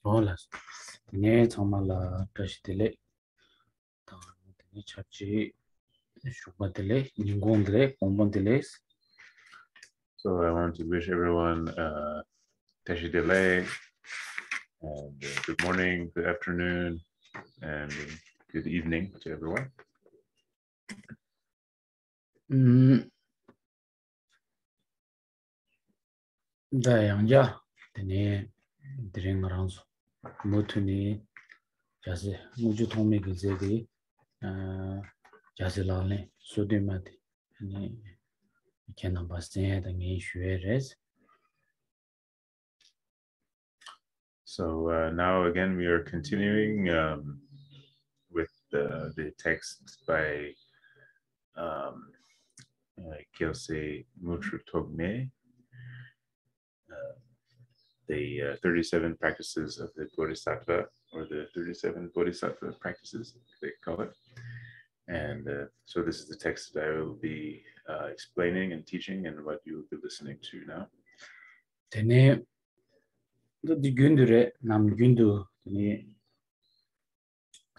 Rolas. Ne Tamala Tashitele. Chachi Shupatele, Ningondre, Pombanteles. So I want to wish everyone Teshidele and good morning, good afternoon, and good evening to everyone. Dayanja, Tene, Dringaranzo, Mutuni, Jazzy, Mujutomi Gizedi, Jazilane, Sudimati, and Kenabastan, and Ishueres. So now again we are continuing with the text by Kyose Mutru Togme, the 37 practices of the Bodhisattva, or the 37 Bodhisattva practices, they call it. And so this is the text that I will be explaining and teaching and what you will be listening to now. Tene, the Gundure, Nam Gundu, Tene,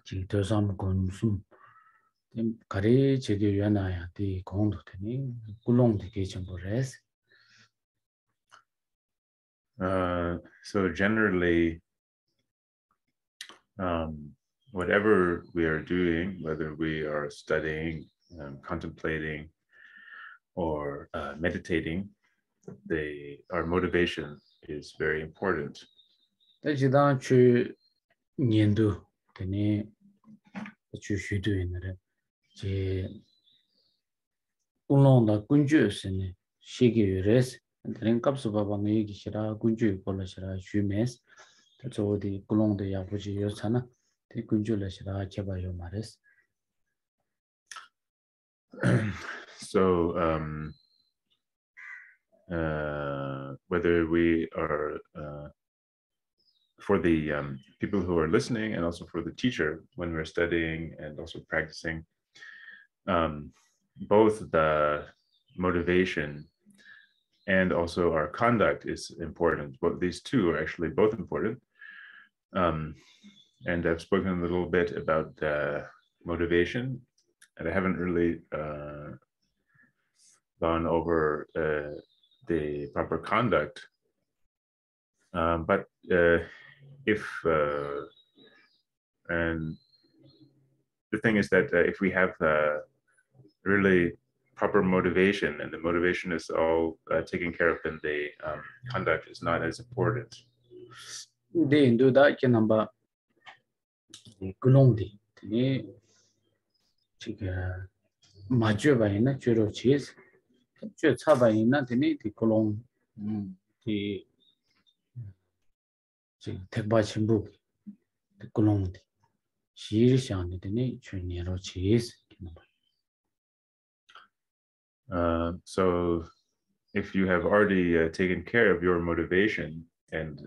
Chiltosam Gonsum, Kari Chediana, the Kondo, Tene, Gulong the Kitchen Bores. So generally, whatever we are doing, whether we are studying, contemplating, or meditating, our motivation is very important. Tajidan Chu Nindu, Tene, Chu Shudu in the Ulonda Gunjus in Shigi Res, and then Caps of Babangi Shira, Gunju, Polashira, Shumes. That's all the Gulong de Yabuji Yosana, the Gunjula Shira, Chabayo Mares. So whether we are for the people who are listening and also for the teacher when we're studying and also practicing, both the motivation and also our conduct is important. But these two are actually both important. And I've spoken a little bit about motivation, and I haven't really gone over the proper conduct. But and the thing is that if we have really proper motivation, and the motivation is all taken care of, then the conduct is not as important. They do that, you number Gulongdi, the Majubaina, Churo cheese, Chabaina, the native Colong, the Tekbachimbu, the Gulongdi. She is on the nature near cheese. So if you have already taken care of your motivation and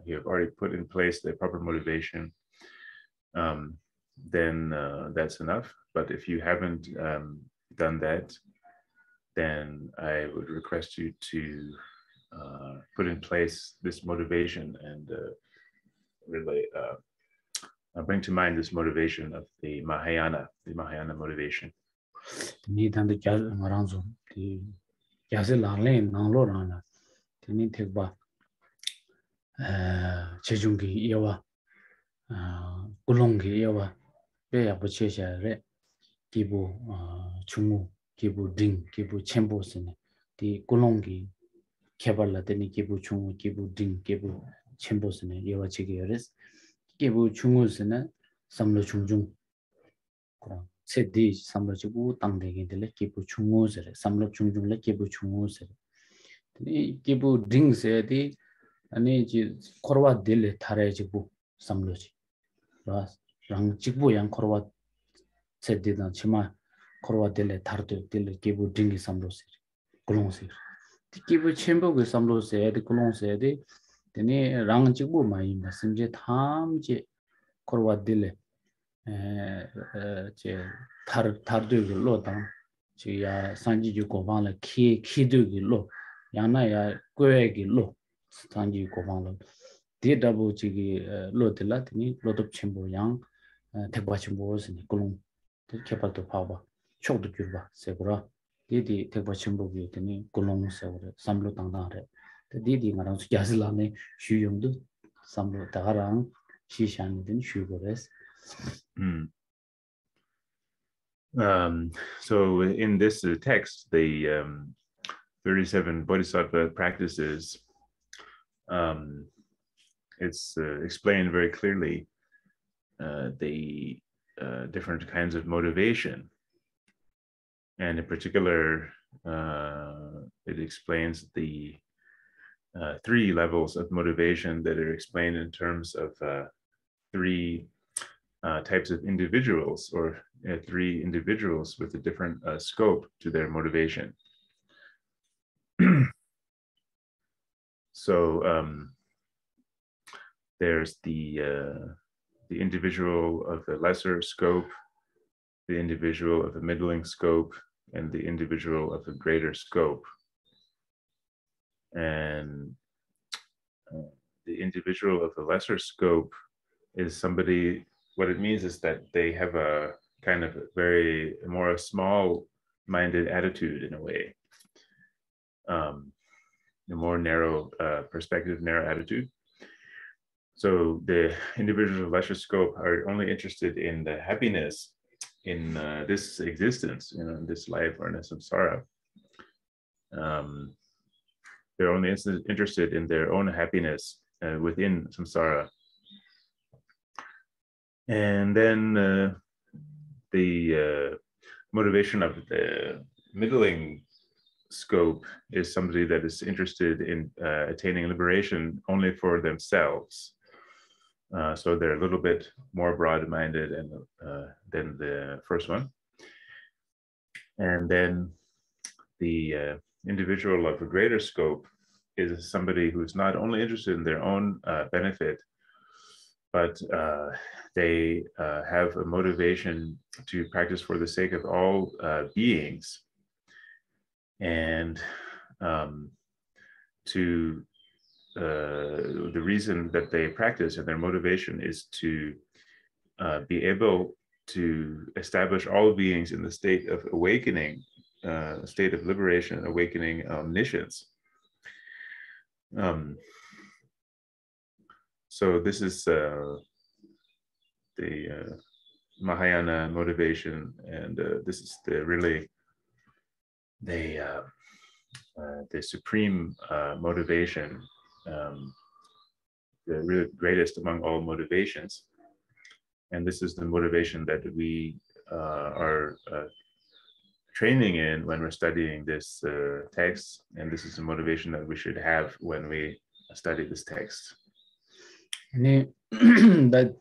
you have already put in place the proper motivation, then that's enough. But if you haven't done that, then I would request you to put in place this motivation and really bring to mind this motivation of the Mahayana motivation. Need and the jazz around the Yazilla lane, Nanlorana, the Nitigba Chejungi Yawa, Gulongi Yawa, Bea Buchesha, Kibu Chumu, Kibu Ding, Kibu Chembos in the Gulongi, Kabala, the Kibu Chumu, Kibu Ding, Kibu Chembos in Yawa Chigiris, Kibu Chumus in a Samlo Chunjung. Said this, some Rajibu, Tanging the Kibu Chungus, some Chunjung, Kibu Chungus. Kibu drinks the Aniji Korwa Dille Tarajibu, some logi. Rang Jibu and Korwa said did not Chima Korwa Dille Tartu, Dille Kibu Dingy some losi, Colonsi. The Kibu Chamber with some losi, the Colon said, the ne Rang Jibu, my Simjet Ham J Korwa Dille. Tardu lo dang chi ya sanji ju ko bang la ki du gi lo yana ya gwe gi lo sanji ko bang lo DW 지기 로들라 되니 로도 첨부 양 택바 첨부스니 꿀롱 개발도 봐봐 초도 줄봐 세브라 디디 택바 첨부기 되니 꿀롱 세브라 삼로 당당하래 디디 말한 야슬라네 슈용도 삼로 다가랑 시샤니든 슈고레스. So in this text, the 37 Bodhisattva practices, it's explained very clearly the different kinds of motivation. And in particular, it explains the 3 levels of motivation that are explained in terms of 3 types of individuals, or 3 individuals with a different scope to their motivation. So there's the individual of a lesser scope, the individual of a middling scope, and the individual of a greater scope. And the individual of a lesser scope is somebody, what it means is that they have a kind of very more small-minded attitude in a way, a more narrow perspective, narrow attitude. So the individuals of lesser scope are only interested in the happiness in this existence, in this life, or in a samsara. They're only interested in their own happiness within samsara. And then the motivation of the middling scope is somebody that is interested in attaining liberation only for themselves. So they're a little bit more broad-minded than the first one. And then the individual of a greater scope is somebody who's not only interested in their own benefit, but they have a motivation to practice for the sake of all beings, and the reason that they practice and their motivation is to be able to establish all beings in the state of awakening, state of liberation, awakening omniscience. So this is the Mahayana motivation, and this is the supreme motivation, the really greatest among all motivations. And this is the motivation that we are training in when we're studying this text, and this is the motivation that we should have when we study this text. That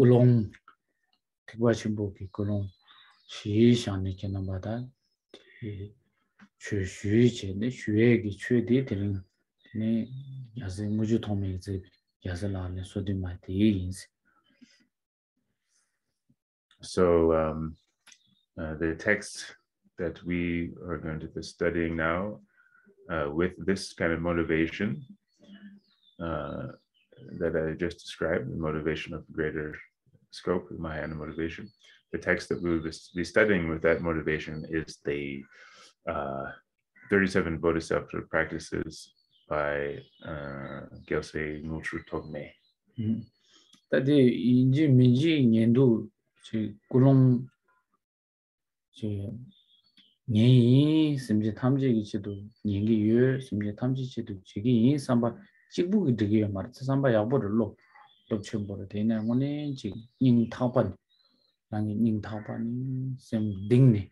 Ulong Tiwachibuki Kulong Shi Shani Kenabada Shuichi, the Shuegi, Chudi, Tiling, Yazin Mujutomi, Yazala, Sodimati. So the text that we are going to be studying now with this kind of motivation that I just described, the motivation of greater scope, the Mahayana motivation. The text that we will be studying with that motivation is the 37 Bodhisattva practices by Gyaltse Ngultru Togme. That the Minji Yendu Kulong Ni Simji Tamji Chidu, Yingi Yu, Simji Tamji Chidu, Chigi, Samba, Chibu Digi, Samba Yabur Lo, Lopchimbo, Dana, one in Tapan, Langin Tapan, Sim Dingni,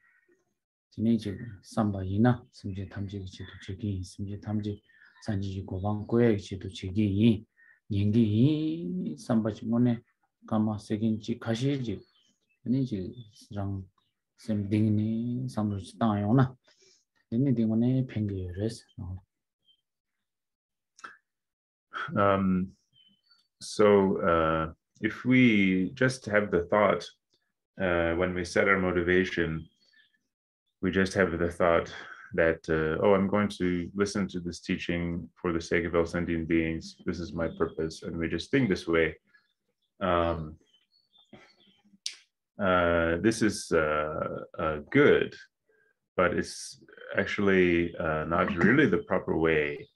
Teenage Samba Yina, Simji Tamji Chidu, Chigi, Simji Tamji, Sanji Govan Kwe Chidu, Chigi, Yingi, Samba Chimone, Kama Sekinchi Kashiji, Niji Rang. Some dingni, some stayona. Anything on a penguins. So if we just have the thought when we set our motivation, we just have the thought that, oh, I'm going to listen to this teaching for the sake of all sentient beings. This is my purpose. And we just think this way. This is good, but it's actually not really the proper way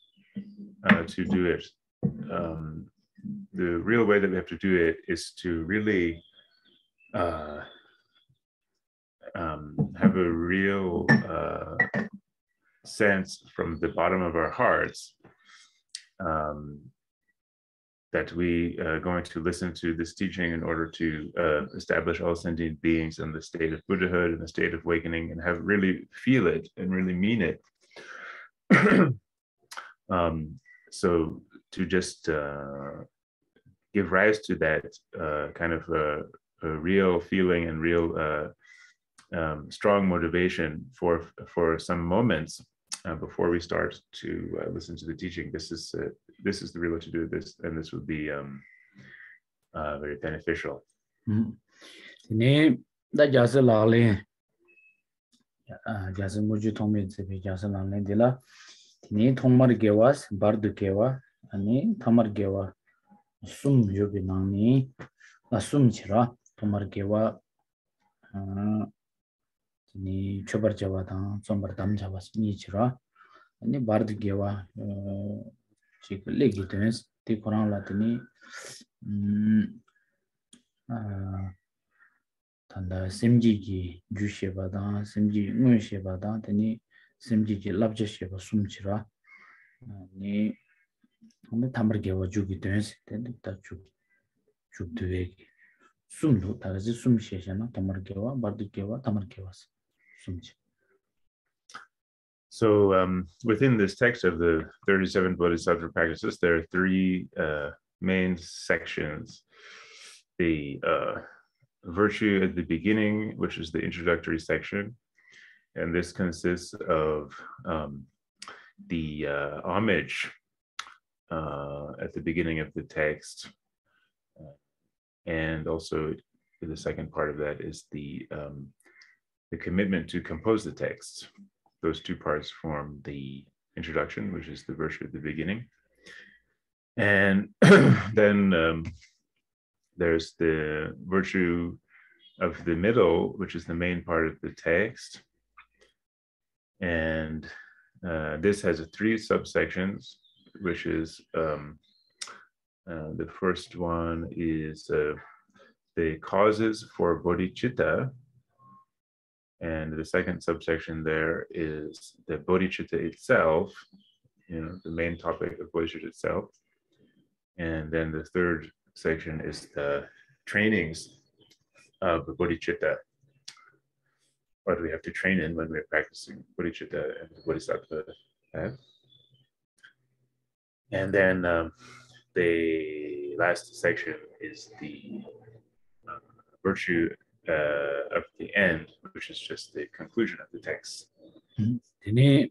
to do it. The real way that we have to do it is to really have a real sense from the bottom of our hearts that we are going to listen to this teaching in order to establish all sentient beings in the state of Buddhahood and the state of awakening, and have really feel it and really mean it. So to just give rise to that kind of a real feeling and real strong motivation for some moments before we start to listen to the teaching. This is the real way to do this, and this would be very beneficial. ni chobar jawa da sombar dam jawa ni chira ani bard gewa chik legi tens ti korang la tini tanda semji gi ju sheba da semji ngun sheba da tini semji gi labja sheba sum chira ni ane tamar gewa ju gi tens teni ta chuk duwe sum du tagazi sum shesha na tamar gewa bard gewa tamar gewa So within this text of the 37 Bodhisattva practices, there are three main sections. The virtue at the beginning, which is the introductory section, and this consists of the homage at the beginning of the text, and also the second part of that is the commitment to compose the text. Those two parts form the introduction, which is the virtue at the beginning. And then there's the virtue of the middle, which is the main part of the text. And this has three subsections, which is the first one is the causes for Bodhichitta. And the second subsection there is the Bodhichitta itself, the main topic of Bodhichitta itself. And then the third section is the trainings of the Bodhichitta, what we have to train in when we're practicing Bodhichitta and the Bodhisattva path. And then the last section is the virtue of the end, which is just the conclusion of the text. Tene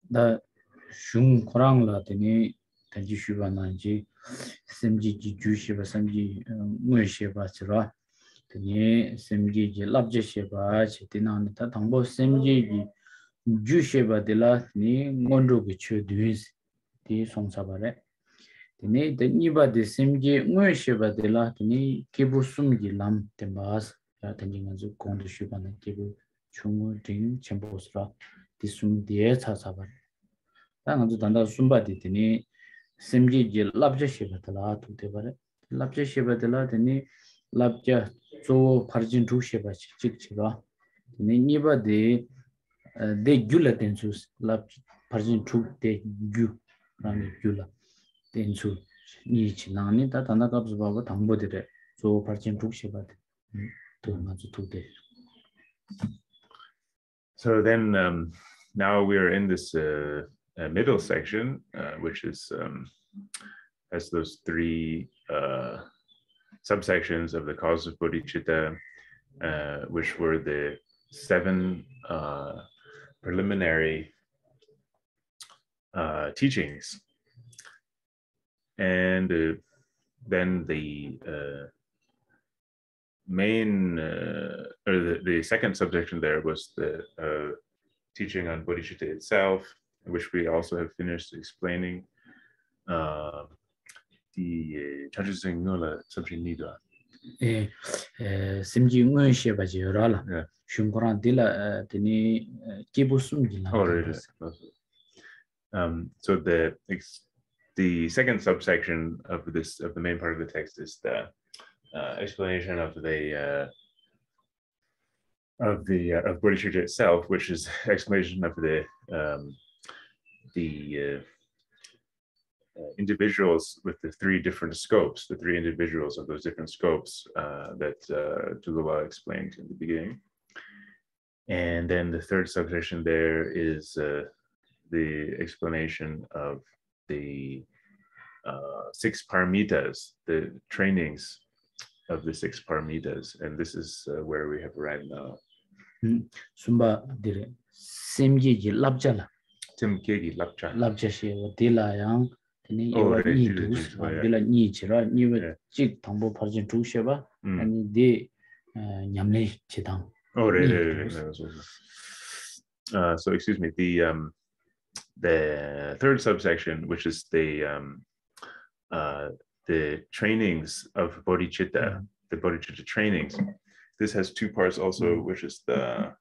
da shung korang la tene tanji shuba nanji semji ji ju sheba samji ngwe sheba chira tene semji ji labje sheba che tena ta tangbo semji ji ju sheba de la ni ngondro ge che duis ti songsa bare tene de niba de semji ngwe sheba de la tene kebu sumgi lam tembas ya tanji ngazu kondo shuba na kebu chung ding chembosra di sum die cha cha bare ta ngazu danda sumba di tene semji ji labje sheba de la tu de bare labje sheba de la tene labja zo parjin ru sheba chik chiga tene niba de gyula tensus lab parjin ru de gyu rang gyula tensu ni chinani ta tanda kapsu ba thangbo de zo parjin ru sheba de to ngazu tu de. So then now we are in this middle section, which is has those three subsections of the cause of Bodhichitta, which were the 7 preliminary teachings. And then the main, or the second subsection there was the teaching on Bodhichitta itself, which we also have finished explaining. The Tsering Nula something Nida. Simji Ngun Shebaji Rala. Yeah. Shumkuran Dila Dini Kibusum So the second subsection of the main part of the text is the explanation of Bodhichitta itself, which is explanation of the individuals with the three different scopes, the three individuals of those different scopes that Tulku explained in the beginning. And then the third subsection there is the explanation of the 6 paramitas, the trainings of the 6 paramitas, and this is where we have arrived now. Sumba dire Simji Labjala. Timkegi Lapcha. Labja Shewa Dila Yang, Tini Ewa Nidus, Dila Nichira, Niwa Jig Tambo Parjin Tusheba, and the Nyamne Chitang. So excuse me, the third subsection, which is the trainings of Bodhichitta, the Bodhichitta trainings. This has 2 parts also, which is the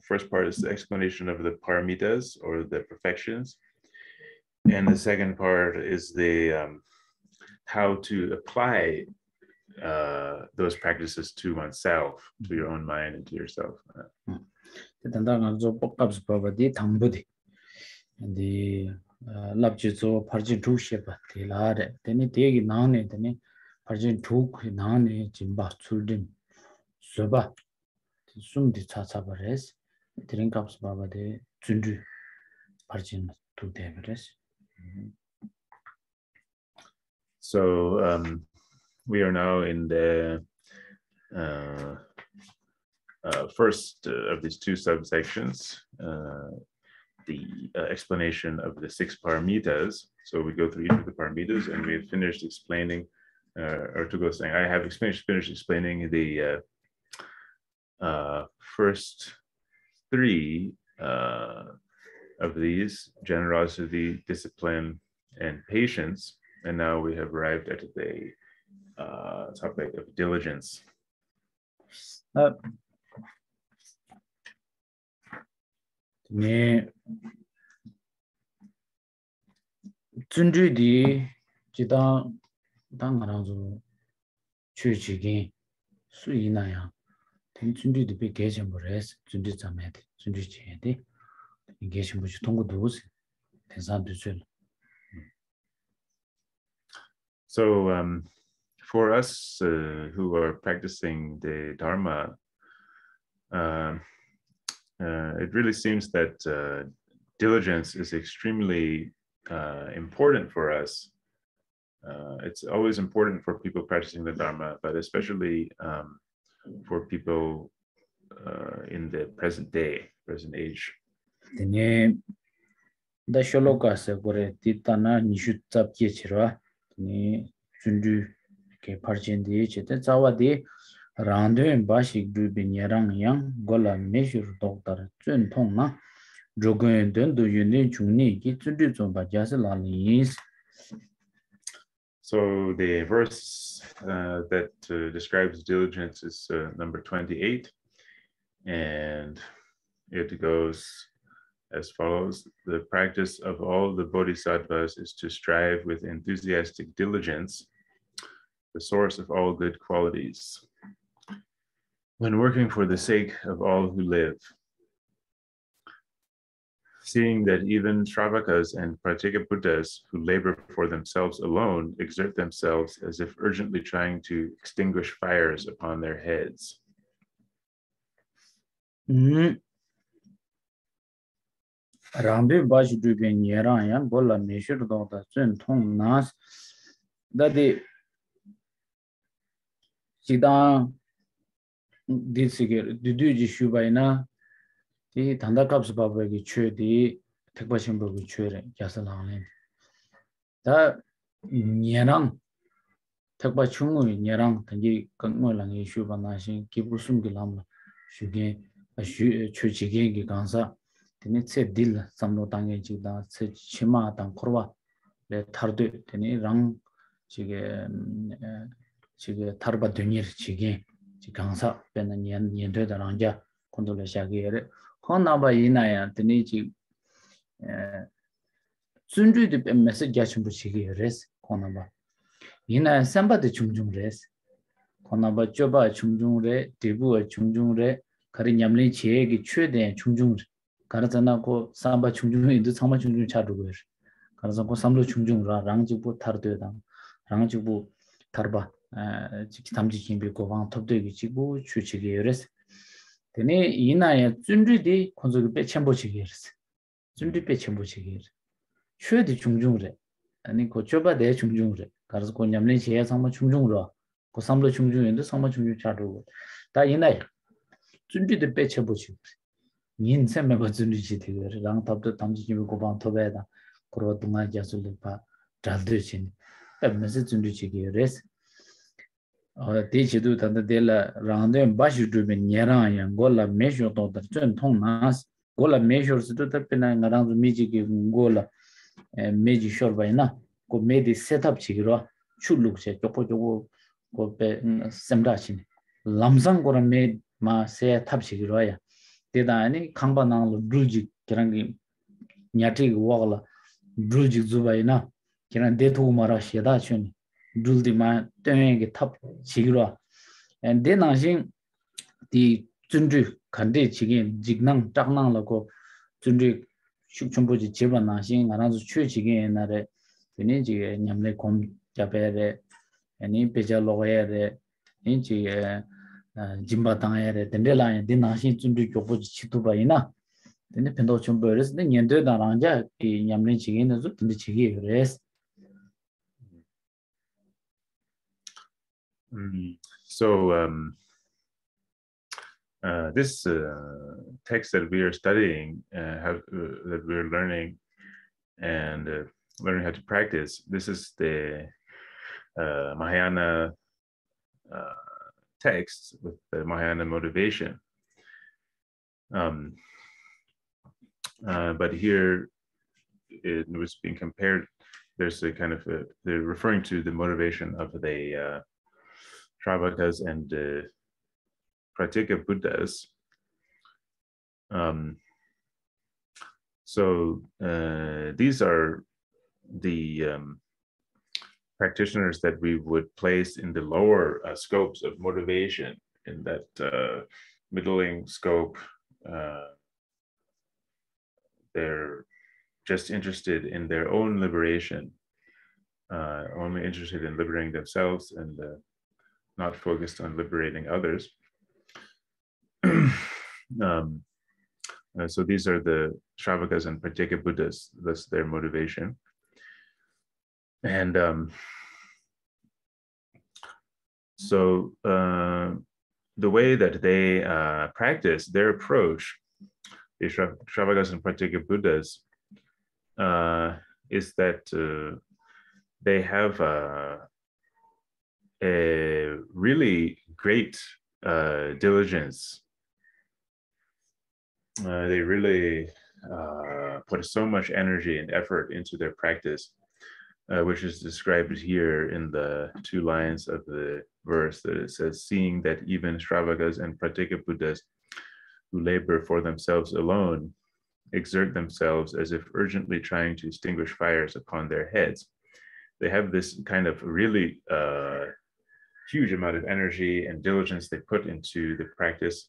first part is the explanation of the paramitas or the perfections, and the second part is the how to apply those practices to oneself, to your own mind and to yourself. The Labjizo Parjin Tusheba, the Lade, then it take Nane, then Parjin Tuk, Nane, Jimba, Suldin, Suba, Sum di Tatsabares, drink ups Baba de Jundu, Parjin to Deveres. So we are now in the first of these 2 subsections, the explanation of the 6 paramitas. So we go through each of the paramitas, and we have finished explaining, or Tulku saying, I have finished explaining the first 3 of these: generosity, discipline, and patience. And now we have arrived at the topic of diligence. Ne Zundu di Jidang Dangaranzo Chuchigin Suinaya. Then Zundu di big Gation Bores, Zundu Zamet, Zundu Chedi, Gation Bush Tongo Dos, Tenzan Duzel. So for us who are practicing the Dharma, it really seems that diligence is extremely important for us. It's always important for people practicing the Dharma, but especially for people in the present day, present age. The Sholokas were Titana Nishu Tabkichira, Jundu Parjin de Chetawa de Randu and Bashik Dubin Yarang Yang, Gola measure doctor, Jun Tongna, Jogun Dundu Yuni Juni, Gitsudu Bajasalani. So the verse that describes diligence is number 28, and it goes as follows: the practice of all the Bodhisattvas is to strive with enthusiastic diligence, the source of all good qualities, when working for the sake of all who live. Seeing that even Shravakas and Pratyeka Buddhas who labor for themselves alone exert themselves as if urgently trying to extinguish fires upon their heads. Rambi Bash Dubin Yarayan, Bola measure doctor, Jun Tong Nas, that the Sidan did figure, the Duji Shubaina. The Tandakaps Babaki Chu, the Tekbashimbo Chu, Jasalan. That Nierang Tekbachungu, Nierang, Tangi Kangmolang, Shubanashi, Kibusum Gilam, Shugi, Chuchigi Gansa, tene tse dil samlo tangye jigda tse chima tang korwa le tardu tene rang chige tarba dunir chige gangsa pena nyendo da rangja kondole shagi ere naba inaya tene chi zunju de message jachimbu chige res naba inaya samba de chungjung res naba joba chungjung re debu chungjung re kari nyamli chiye gi chue chungjung re 가르잖아 고 삼바 충중인도 상바 충중 차르고 가르서 고 삼로 충중라 랑지부 타르되다 랑지부 타르바 지 담지 김비 고방 톱되기 지고 추치게 열었어 되네 이나에 준비디 콘소기 빼첨보치게 열었어 준비 빼첨보치게 최대 충중래 아니 고초바 대 충중래 가르서 고 냠내 제야 상바 충중으로 고 삼로 충중인도 상바 충중 차르고 다 이나에 준비도 빼첨보치게 닌 셈메버 준비지 되게 랑 탑도 담지기 고방 토베다 그러 동안 자술파 잘되신 메시지 준비지기 레스 대지도 단데라 랑데 바시드베 녀랑야 골라 메쇼도 전 통나스 골라 메쇼스도 답이나 나랑 미지기 골라 메지 쇼바이나 고 메디 셋업 지기로 출룩세 쪼꼬쪼고 고베 셈다신 람상 고라 메마 셋업 지기로야 대단히 강반항로 루지 그런게 냐티 와글라 루지 주바이나 그런 데토 마라 시다 춘 둘디마 땡게 탑 지기로 엔데나신 디 준주 간데 지긴 직낭 짝낭라고 준주 숙청보지 제반나신 알아서 취지게 옛날에 되는지 냠내 곰 잡아야래 아니 베자로야래 인지에 짐바당야래 된데라에 디나신 준주 교보지 치투바이나 근데 펜도 좀 버렸는데 년도다랑자 이 냠내 지기는 좀 근데 지기 그래서 So this text that we are studying, that we're learning and learning how to practice, this is the Mahayana text with the Mahayana motivation. But here it was being compared. There's a kind of they're referring to the motivation of the Shravakas and Pratyeka Buddhas. So these are the practitioners that we would place in the lower scopes of motivation, in that middling scope. They're just interested in their own liberation, only interested in liberating themselves and not focused on liberating others. So these are the Shravakas and Pratyeka Buddhas, that's their motivation. And so the way that they practice their approach, the Shravakas and Pratyeka Buddhas, is that they have a really great diligence. They really put so much energy and effort into their practice, which is described here in the 2 lines of the verse, that it says, seeing that even Shravakas and Pratyeka Buddhas who labor for themselves alone exert themselves as if urgently trying to extinguish fires upon their heads. They have this kind of really huge amount of energy and diligence they put into the practice.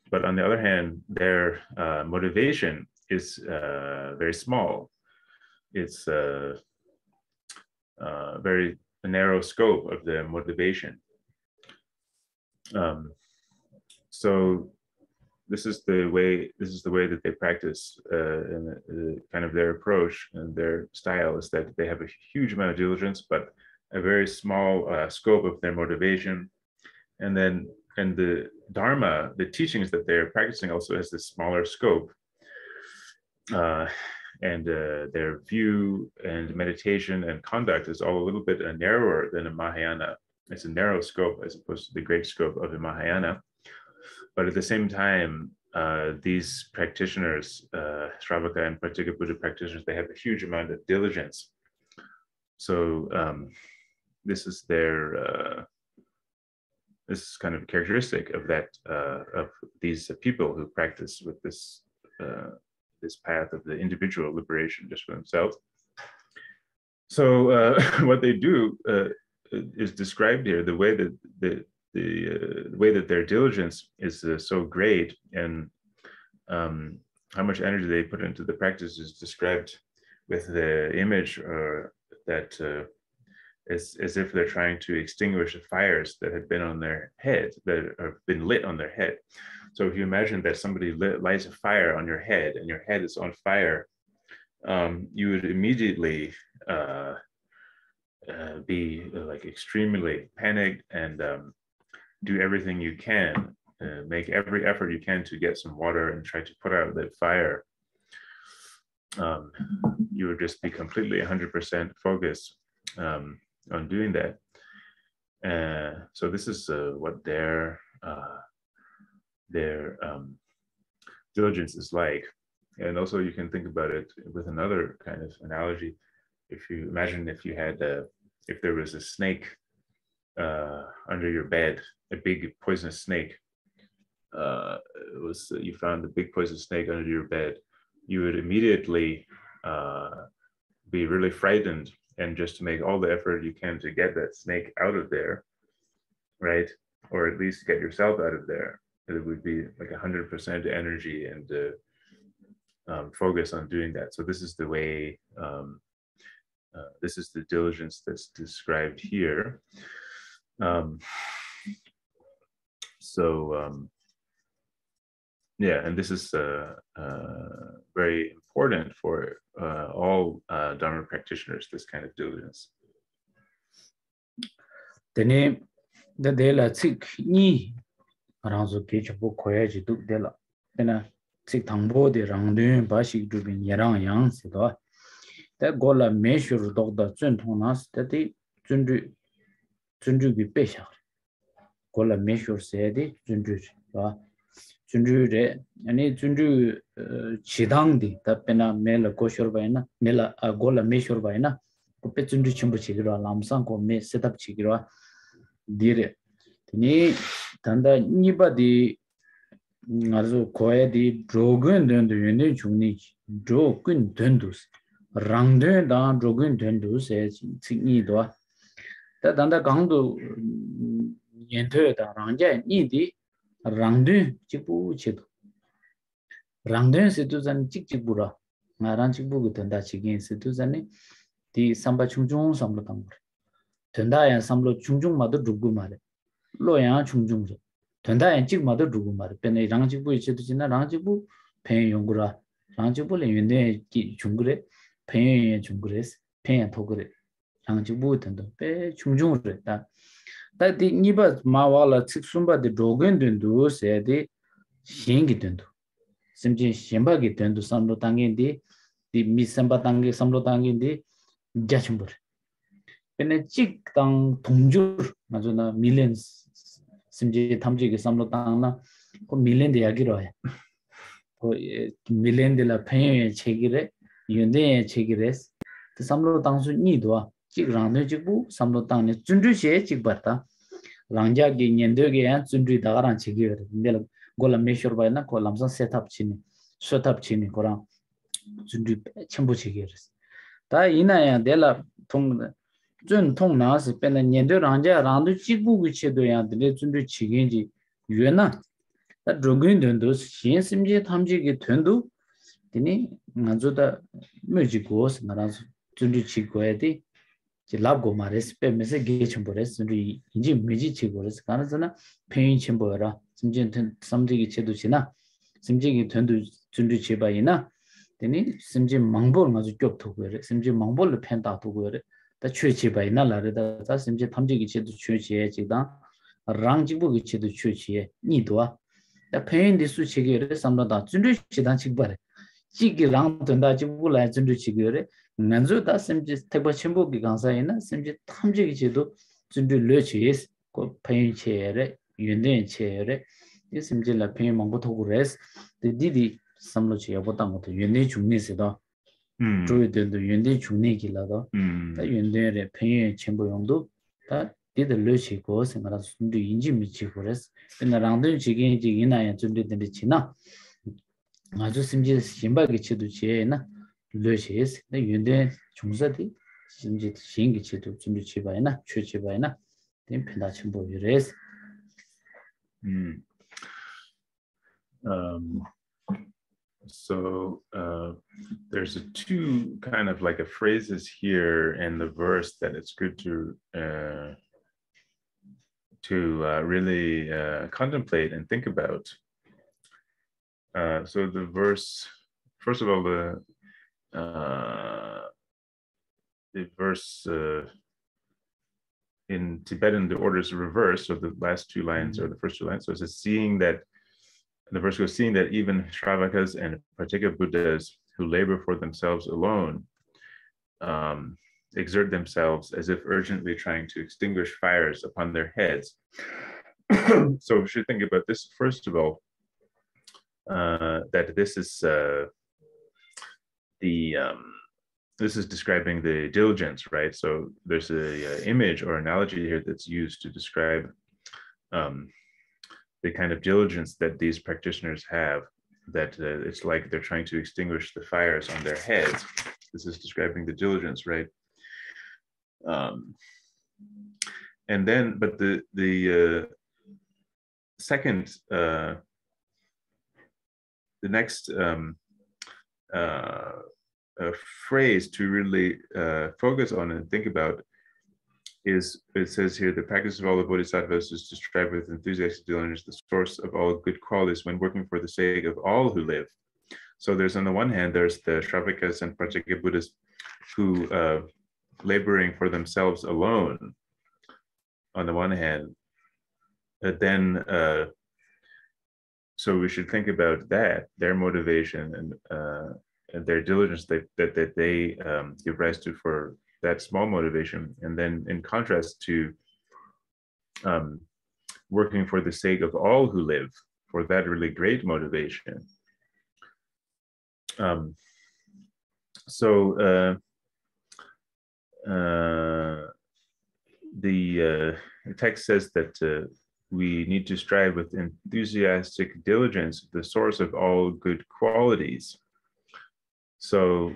But on the other hand, their motivation is very small. It's a very narrow scope of the motivation. So this is the way that they practice, and kind of their approach and their style is that they have a huge amount of diligence, but a very small scope of their motivation. And the Dharma, the teachings that they're practicing, also has this smaller scope. And their view and meditation and conduct is all a little bit narrower than a Mahayana. It's a narrow scope as opposed to the great scope of the Mahayana. But at the same time, these practitioners, Shravaka and Pratyeka Buddha practitioners, they have a huge amount of diligence. So this is their this is kind of a characteristic of that of these people who practice with this this path of the individual liberation just for themselves. So what they do is described here. The way that the way that their diligence is so great, and how much energy they put into the practice is described with the image that as if they're trying to extinguish the fires that have been on their head, that have been lit on their head. So if you imagine that somebody lights a fire on your head and your head is on fire, you would immediately be like extremely panicked and do everything you can, make every effort you can to get some water and try to put out that fire. You would just be completely 100% focused on doing that. So this is what their diligence is like. And also you can think about it with another kind of analogy. If you imagine if you had if there was a snake under your bed, a big poisonous snake, you found a big poisonous snake under your bed, you would immediately be really frightened and just to make all the effort you can to get that snake out of there, right? Or at least get yourself out of there. It would be like 100% energy and focus on doing that. So this is the way, this is the diligence that's described here. Yeah, and this is very important for all Dharma practitioners, this kind of diligence. Tene the dela tsik ni ranzo kechapo koyaji duk dela. Tena tsik thangbo de rangdun bashik dubin yarang yang sido. Da gola meshur dogda zun tongnas tati zundu bi peshak. Gola meshur seyadi zundu ba. Zundu re, ani zundu chidangdi da pena mela koshur bayna, mela gola meshur bayna. Pe zundu chimbo chigirwa, lamsang ko me setup chigirwa dire. Tini tanda nipa di ngazo koya di drogun dundu yundu chungni drogun dundus. Rangdun dan drogun dundus e tsikni doa. Ta tanda gangdu yentoyo da rangja ni di rangdun chikbu chido. Rangdun situ zani chik chikbura. Nga rang chikbu ku tanda chigin situ zani di samba chungchung samlo tangur. Tanda yang samlo chungchung mado dhugu mare. Lo yang chungchung re. Tanda yang chik mado dhugu mare. Pena rang chikbu ichido china rang chikbu pen yungura. Rang chikbu le yunde chungure. Pen yang chungure. Pen yang togure. Rang chikbu tanda. Pe chungchung re. Da di nipa ma wala chik sumba di drogen dundu se di shengi dundu. Simchi shenpa ki dundu samlo tangin di mi sempa tangi samlo tangin di jachambur. Pene chik tang tungjur ngazo na millions simji tamji ki samlo tang na ko million de yagiro hai. Ko million de la penyo chegire, yunde chegire. Te samlo tang su ni doa chik rangdo chikbu samlo tang ne zundru she chik barta. Rangja ki nyendo ki yan zundru dagarang chegire. Ndela gola meshur bay na ko lamsan setup chini korang zundru chenpo chegire. Ta ina ya dela tong zun tong na se pena nyendo rangja rangdo chikbu ku chedo ya dele zundu chigenji yue na ta drogun dundu shen simje tamji ki tundu dini nganzo da meji goos ngaranzo zundu chikgo ya di ji labgo ma res pe mese ge chenpo res zundu inji meji chikgo res kana zana penyin chenpo ya ra simje samji ki chedo china simje ki tundu zundu cheba ina dini simje mangbol ngazo gyok togo ya re simje mangbol le pen da togo ya re 다 취치 바이나 라르다 다 심지 탐지기 체도 취치에 지다 랑지부기 체도 취치에 니도아 다 페인디 수치게를 삼라다 준주 지단 직바래 지기 랑 된다 지부라 준주 지게를 난조 다 심지 택바 첨부기 강사이나 심지 탐지기 체도 준주 르치스 고 페인 체에 윤된 체에 This simjila pay mambo to res. The didi samlochi abotang to yende chungni sedo. True the yende chungni kilado. The yende pay chimbo yondo. That did the luchi goes and as do inji michi forest. Then around the chicken jigina and to the china. I just simjil simbagi chidu chena. Luchi is the yende chungsati. Simjit shingi chidu chimbichibaina, chuchibaina. Then pendachimbo res. So there's two kind of like a phrases here in the verse that it's good to really contemplate and think about. So the verse, first of all, the verse in Tibetan, the order is reversed. So the last two lines or the first two lines. So it says, seeing that. The verse goes, seeing that even Shravakas and particular Buddhas who labor for themselves alone exert themselves as if urgently trying to extinguish fires upon their heads. So we should think about this, first of all, that this is this is describing the diligence, right? So there's a image or analogy here that's used to describe the kind of diligence that these practitioners have, that it's like they're trying to extinguish the fires on their heads. This is describing the diligence, right? And then, but the second, the next phrase to really focus on and think about is, it says here, the practice of all the Bodhisattvas is to strive with enthusiastic diligence, the source of all good qualities when working for the sake of all who live. So there's, on the one hand, there's the Shravakas and Pratyeka Buddhas who laboring for themselves alone, on the one hand. But then, so we should think about that, their motivation and their diligence that they give rise to for that small motivation, and then in contrast to working for the sake of all who live, for that really great motivation. The text says that we need to strive with enthusiastic diligence, the source of all good qualities. So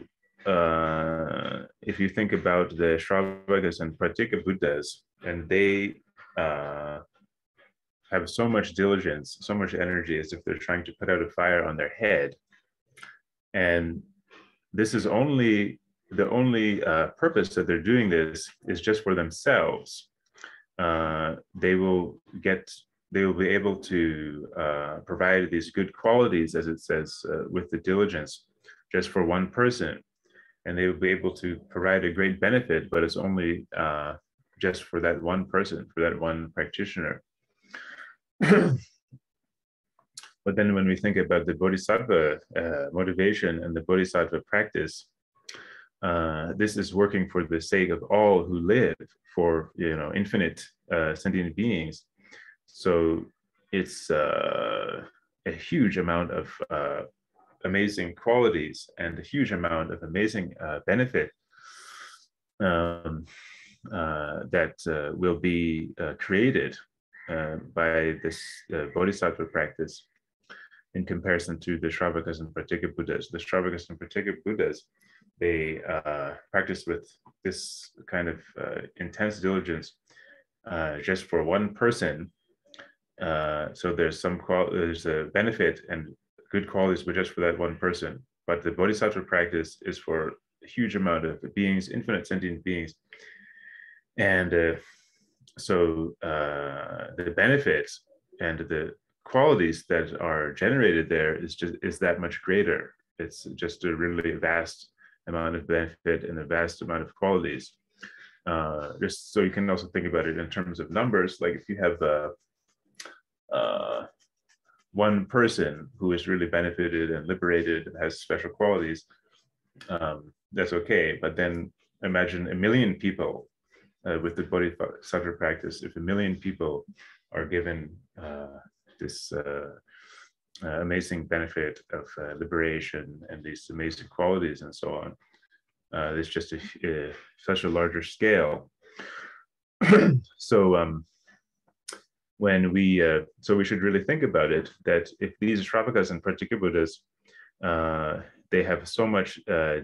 if you think about the Shravakas and Pratyeka Buddhas, and they have so much diligence, so much energy, as if they're trying to put out a fire on their head. And this is the only purpose that they're doing this is just for themselves. They will be able to provide these good qualities, as it says, with the diligence, just for one person. And they will be able to provide a great benefit, but it's only just for that one person, for that one practitioner. But then when we think about the Bodhisattva motivation and the Bodhisattva practice, this is working for the sake of all who live, for infinite sentient beings. So it's a huge amount of amazing qualities and a huge amount of amazing benefit that will be created by this Bodhisattva practice in comparison to the Shravakas and Pratyeka Buddhas. The Shravakas and Pratyeka Buddhas, they practice with this kind of intense diligence just for one person. So there's a benefit and good qualities, but just for that one person. But the Bodhisattva practice is for a huge amount of beings, infinite sentient beings. And so the benefits and the qualities that are generated there is that much greater. It's just a really vast amount of benefit and a vast amount of qualities. Just so you can also think about it in terms of numbers, like if you have one person who is really benefited and liberated and has special qualities, that's okay. But then imagine 1 million people with the Bodhisattva practice. If 1 million people are given this amazing benefit of liberation and these amazing qualities and so on. There's just such a larger scale. So when so we should really think about it, that if these Shravakas and Pratyekabuddhas, they have so much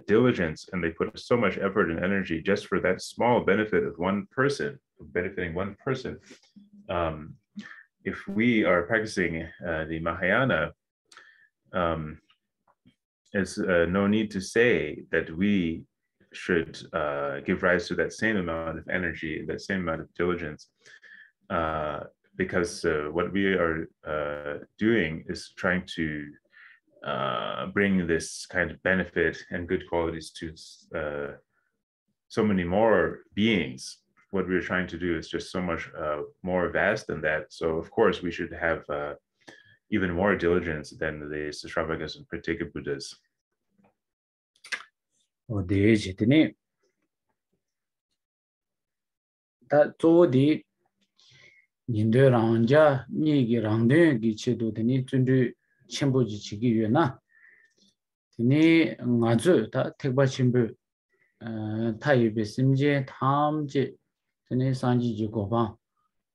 diligence and they put so much effort and energy just for that small benefit of one person, benefiting one person. If we are practicing the Mahayana, there's no need to say that we should give rise to that same amount of energy, that same amount of diligence, because what we are doing is trying to bring this kind of benefit and good qualities to so many more beings. What we're trying to do is just so much more vast than that. So of course we should have even more diligence than the Shravakas and Pratyekabuddhas. Nindo rangja nigi rangden gi chedo teni tundu chenpoji chigi yue na teni ngazu ta tekpa chenpo tayibe simje tamje teni sanji ji goban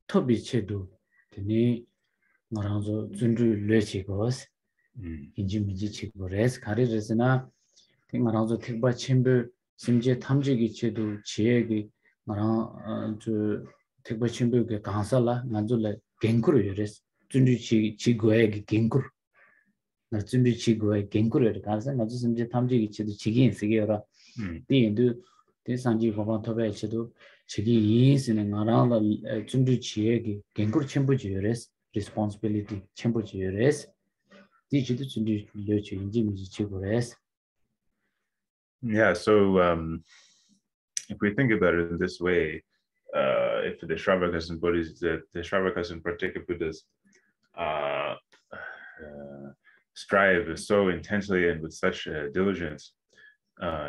tobi chedo teni ngaranzo tundu le chigos inji miji chigores kari resina teni ngaranzo tekpa chenpo simje tamje gi chedo chiyegi ngarang tekpa chenpo ge kansala nganzo le genkuru yores tundu chi goye ge genkuru na tundu chi goye genkuru yore kansa nganzo simje tamje gi chedo chigi insige yora di indu di sanji goban tobe chedo chigi yinsine ngarang la tundu chiye ge genkuru chenpo ji yores responsibility chenpo ji yores di chedo tundu le chi inji miji chi gores. Yeah, so if we think about it in this way, if the Shravakas and Bodhisattva, the Shravakas and Pratyekabuddhas strive so intensely and with such diligence,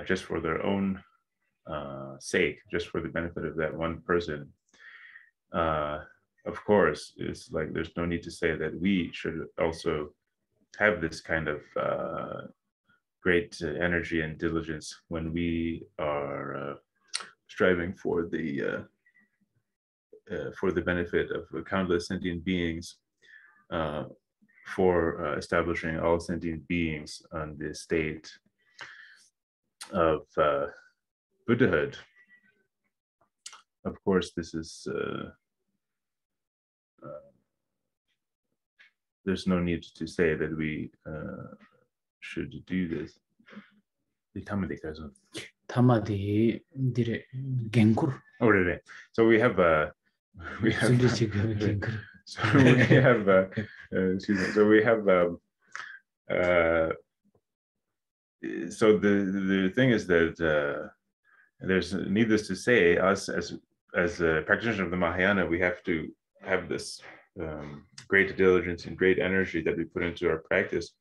just for their own sake, just for the benefit of that one person, of course, it's like there's no need to say that we should also have this kind of great energy and diligence when we are striving for the benefit of countless sentient beings, for establishing all sentient beings on the state of Buddhahood. Of course, this is there's no need to say that we should do this. Tamadi dire genkur. Oh, really? So we have so the thing is that there's, needless to say, us as practitioners of the Mahayana, we have to have this great diligence and great energy that we put into our practice,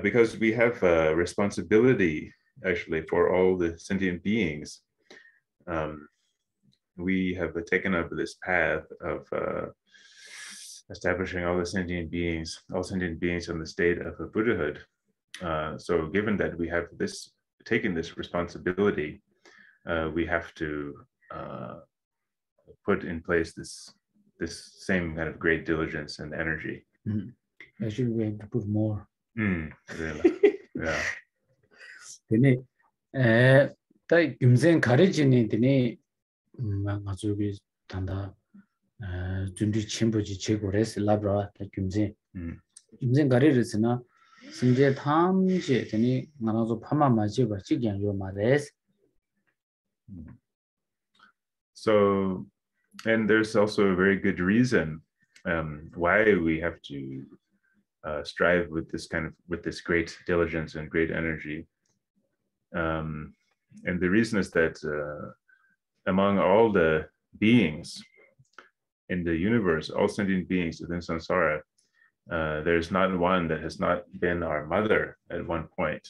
because we have a responsibility actually for all the sentient beings. We have taken up this path of establishing all the sentient beings in the state of a Buddhahood. So given that we have taken this responsibility, we have to put in place this same kind of great diligence and energy. Actually, we have to put more. Really? Yeah. Dene, tai gymsen 가르치니 dene ngazubi tanda 준비 첨부지 제고레스 라브라 gymsen 가르치나 심제 탐제 dene ngazo 파마 맞이 버치 요 말레스. So, and there's also a very good reason why we have to strive with this great diligence and great energy. And the reason is that among all the beings in the universe, all sentient beings within samsara, there's not one that has not been our mother at one point.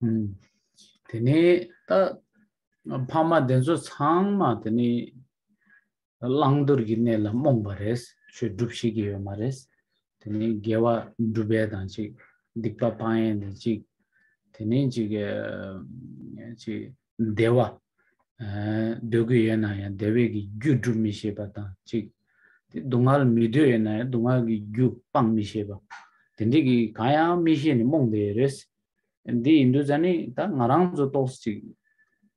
Dene ta pama denso changma dene langdur ginne la mongbares, she dupshigi yo mares. tene gewa dube dan chi dikpa paen chi tene chi chi dewa dogu yana ya dewe gi gyu mi sheba ta chi dungal midyo yana dungal gi gyu pang mi sheba tene gi kaya mi she ni mong de res di indu jani ta ngarang zo tos chi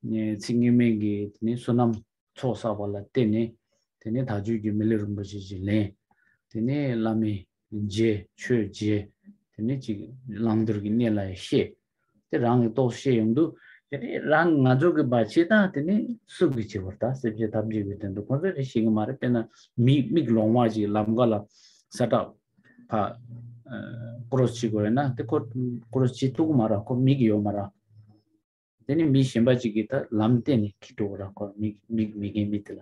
ne singi me gi tene sunam cho sa wala tene daju gi mele rumba chi le tene lami je chue je tene chi langdur gi ne la she te rang to she yong tene rang nga jo ge ba che ta tene su gi che warta se je tab ji biten do ko re shi ma re pena mi glong wa ji lam ga la sata pa cross chi go na te ko cross chi tu ma ra ko mi gi yo ma ra tene mi shimba chi gi ta lam te ni ki to ra ko mi ge mi te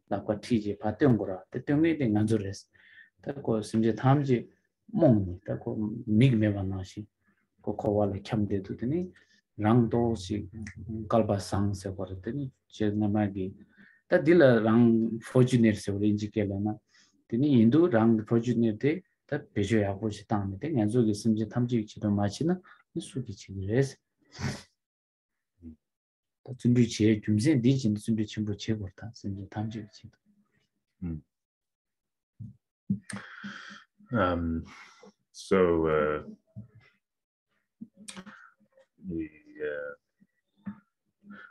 la kwa ti je pa te ngora te te ngi de nga jo res tako simje thamji mongni tako migme banashi ko khowale khamde dudini rangdo si kalba sang se korteni chenamagi ta dila rang fortunate se orange kelana tini indu rang fortunate ta bejo ya bo chitang de nganzo gi simje thamji chido machina sugi chigres ta 준비 제 줌세 디진 준비 전부 제거다 simje thamji chido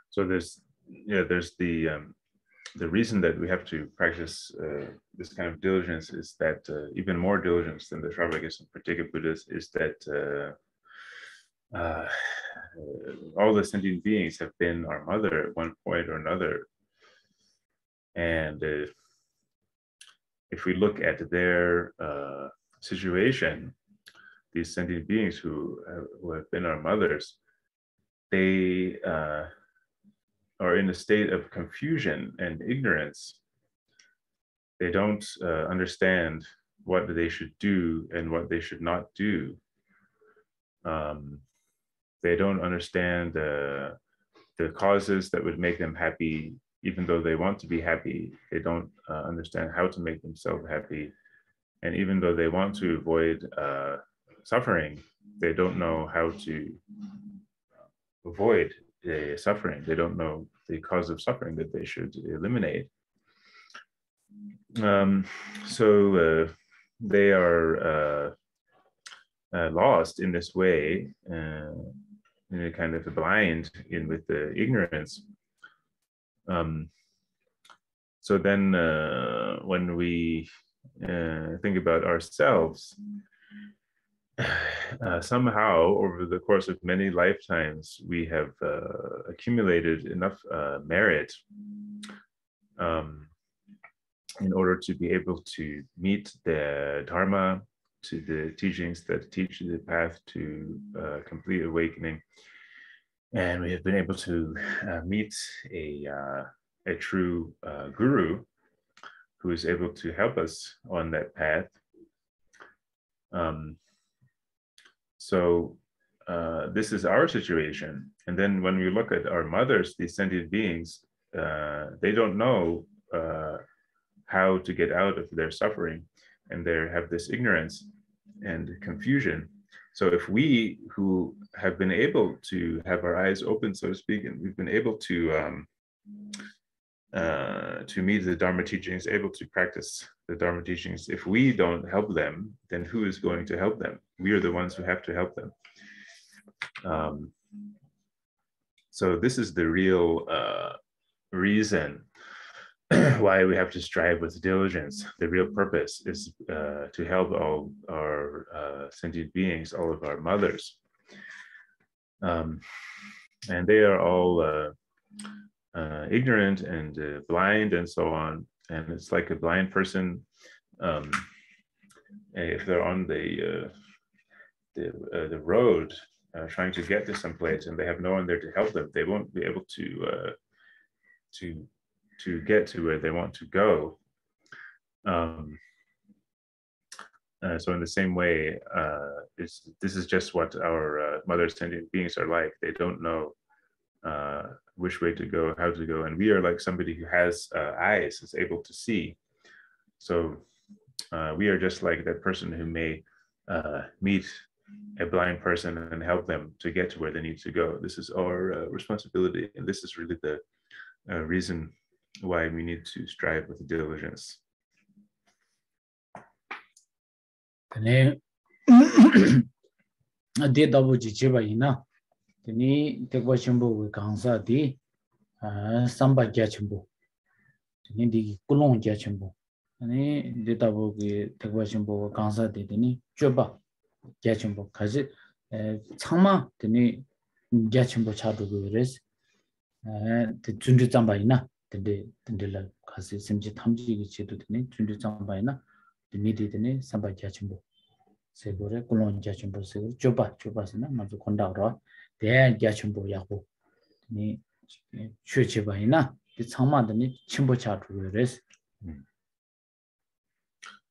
So there's the reason that we have to practice this kind of diligence is that even more diligence than the Shravakis and Pratyeka Buddhas is that all the sentient beings have been our mother at one point or another, and if we look at their situation, these sentient beings who have been our mothers, they are in a state of confusion and ignorance. They don't understand what they should do and what they should not do. They don't understand the causes that would make them happy, even though they want to be happy. They don't understand how to make themselves happy. And even though they want to avoid suffering, they don't know how to avoid suffering. They don't know the cause of suffering that they should eliminate. So they are lost in this way, in a kind of blind with the ignorance. So then when we think about ourselves, somehow over the course of many lifetimes, we have accumulated enough merit in order to be able to meet the Dharma, to the teachings that teach the path to complete awakening. And we have been able to meet a true guru who is able to help us on that path. So this is our situation. And then when we look at our mothers, these sentient beings, they don't know how to get out of their suffering, and they have this ignorance and confusion. So if we who have been able to have our eyes open, so to speak, and we've been able to meet the Dharma teachings, able to practice the Dharma teachings, if we don't help them, then who is going to help them? We are the ones who have to help them. So this is the real reason why we have to strive with diligence. The real purpose is to help all our sentient beings, all of our mothers. And they are all ignorant and blind and so on. And it's like a blind person, if they're on the road trying to get to some place and they have no one there to help them, they won't be able to get to where they want to go. So in the same way, this is just what our mother sentient beings are like. They don't know which way to go, how to go. And we are like somebody who has eyes, is able to see. So we are just like that person who may meet a blind person and help them to get to where they need to go. This is our responsibility, and this is really the reason why we need to strive with diligence. 네. 데다부지 제바이나. 네 대과신부 강사디 삼바갸친부. 네 디 꿀롱갸친부. 네 데다부기 대과신부 강사디니 쥐바 갸친부 가지 창마 드니 갸친부 차두고 그래서 준주 잠바이나 근데라 가서 심지 탐지기 제도 되니 준주 잠바이나 미디드니 삼바 갸친부 세고레 꿀롱 갸친부 세고 쥐바스나 맞아 건다로 대 갸친부 야고 니 취치바이나 이 창마드니 침부 차두고 그래서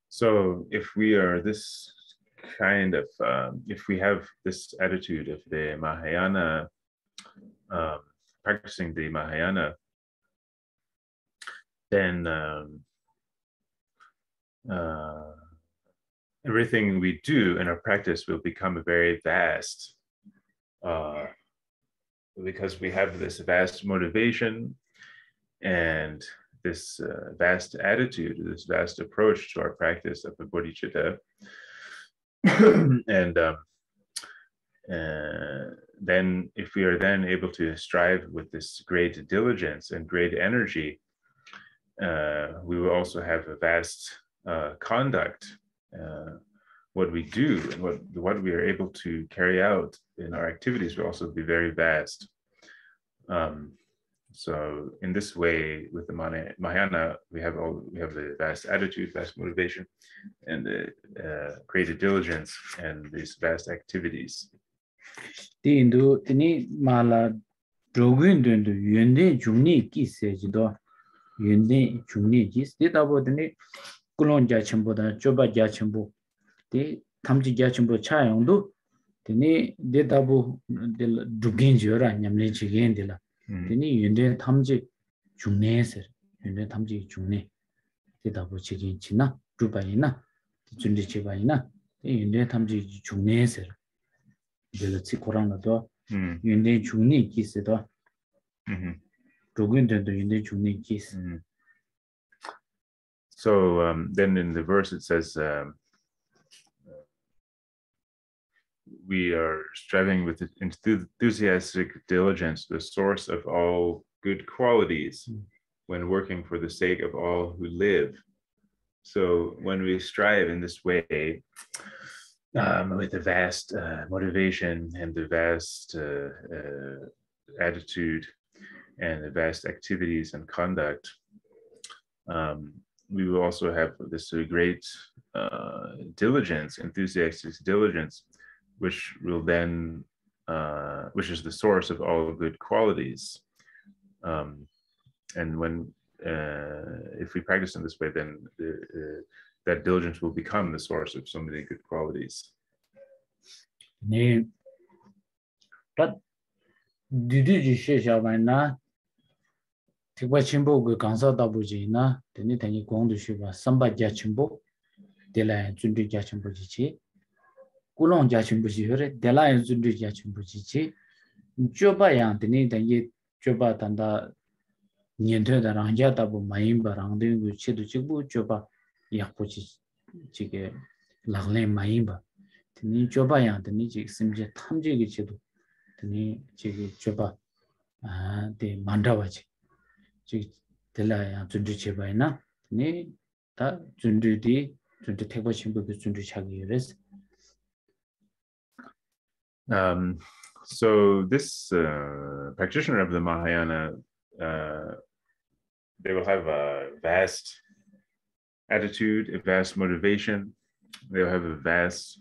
So if we are this kind of, if we have this attitude of the Mahayana, practicing the Mahayana, then everything we do in our practice will become very vast, because we have this vast motivation and this vast attitude, this vast approach to our practice of the Bodhichitta. And then if we are then able to strive with this great diligence and great energy, we will also have a vast conduct. What we do and what we are able to carry out in our activities will also be very vast. So in this way, with the Mahayana, we have the vast attitude, vast motivation, and the great diligence and these vast activities. Tindu tini mala drogun dundu yunde jungni kisejido yunde jungni kis de dabo tini kulon jachimbo da choba jachimbo de tamji jachimbo chayongdu tini de dabo de dugin jora nyamle jigen de la tini yunde tamji jungne ser yunde tamji jungne de dabo jigen china rubayina junde jibayina yunde tamji jungne ser de ci korana do yunde jungne kis do drogun dundu yunde jungne kis. So then in the verse it says, we are striving with enthusiastic diligence, the source of all good qualities, when working for the sake of all who live. So when we strive in this way, with the vast motivation and the vast attitude and the vast activities and conduct, we will also have this great diligence, enthusiastic diligence, which will then, which is the source of all good qualities. And when, if we practice in this way, then that diligence will become the source of so many good qualities. 네, 딱 디디지 셰샤바나 특별 친구 그 강사다 보지나 되니 되니 공도 쉬바 삼바자 친구 데라 준비자 친구지지 꿀롱자 친구지 그래 데라 준비자 친구지지 쪼바야 되니 되니 쪼바 단다 년도다 랑자다 보 마임바랑데 그 치도 찍고 쪼바 약보지 지게 락레 마임바 되니 쪼바야 되니 지 심지 탐지기 치도 되니 지게 쪼바 데 만다와지 지 델라야 준비 제바이나 네 다 준비디 준비 태고 친구도 준비 차기를. So this practitioner of the Mahayana, they will have a vast attitude, a vast motivation. They'll have a vast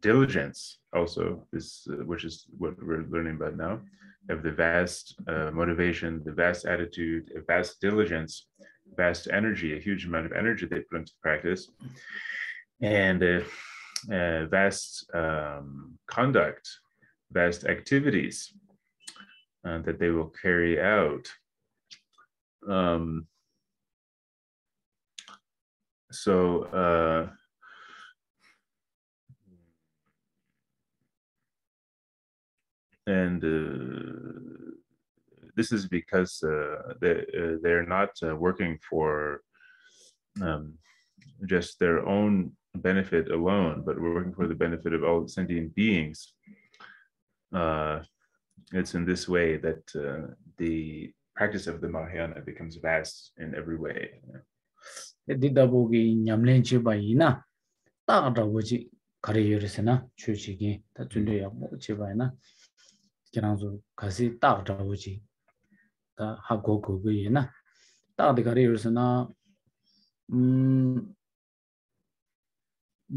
diligence also, which is what we're learning about now. They have the vast motivation, the vast attitude, a vast diligence, vast energy, a huge amount of energy they put into practice, and vast conduct, vast activities that they will carry out. So this is because they're not working for just their own benefit alone, but working for the benefit of all sentient beings. It's in this way that the practice of the Mahayana becomes vast in every way. 디다보기 냠렌치 바이나 따다보지 가리여르스나 추치기 다준데야 뭐 제바이나 기랑조 가시 따다보지 다 하고 그거이나 따데 가리여르스나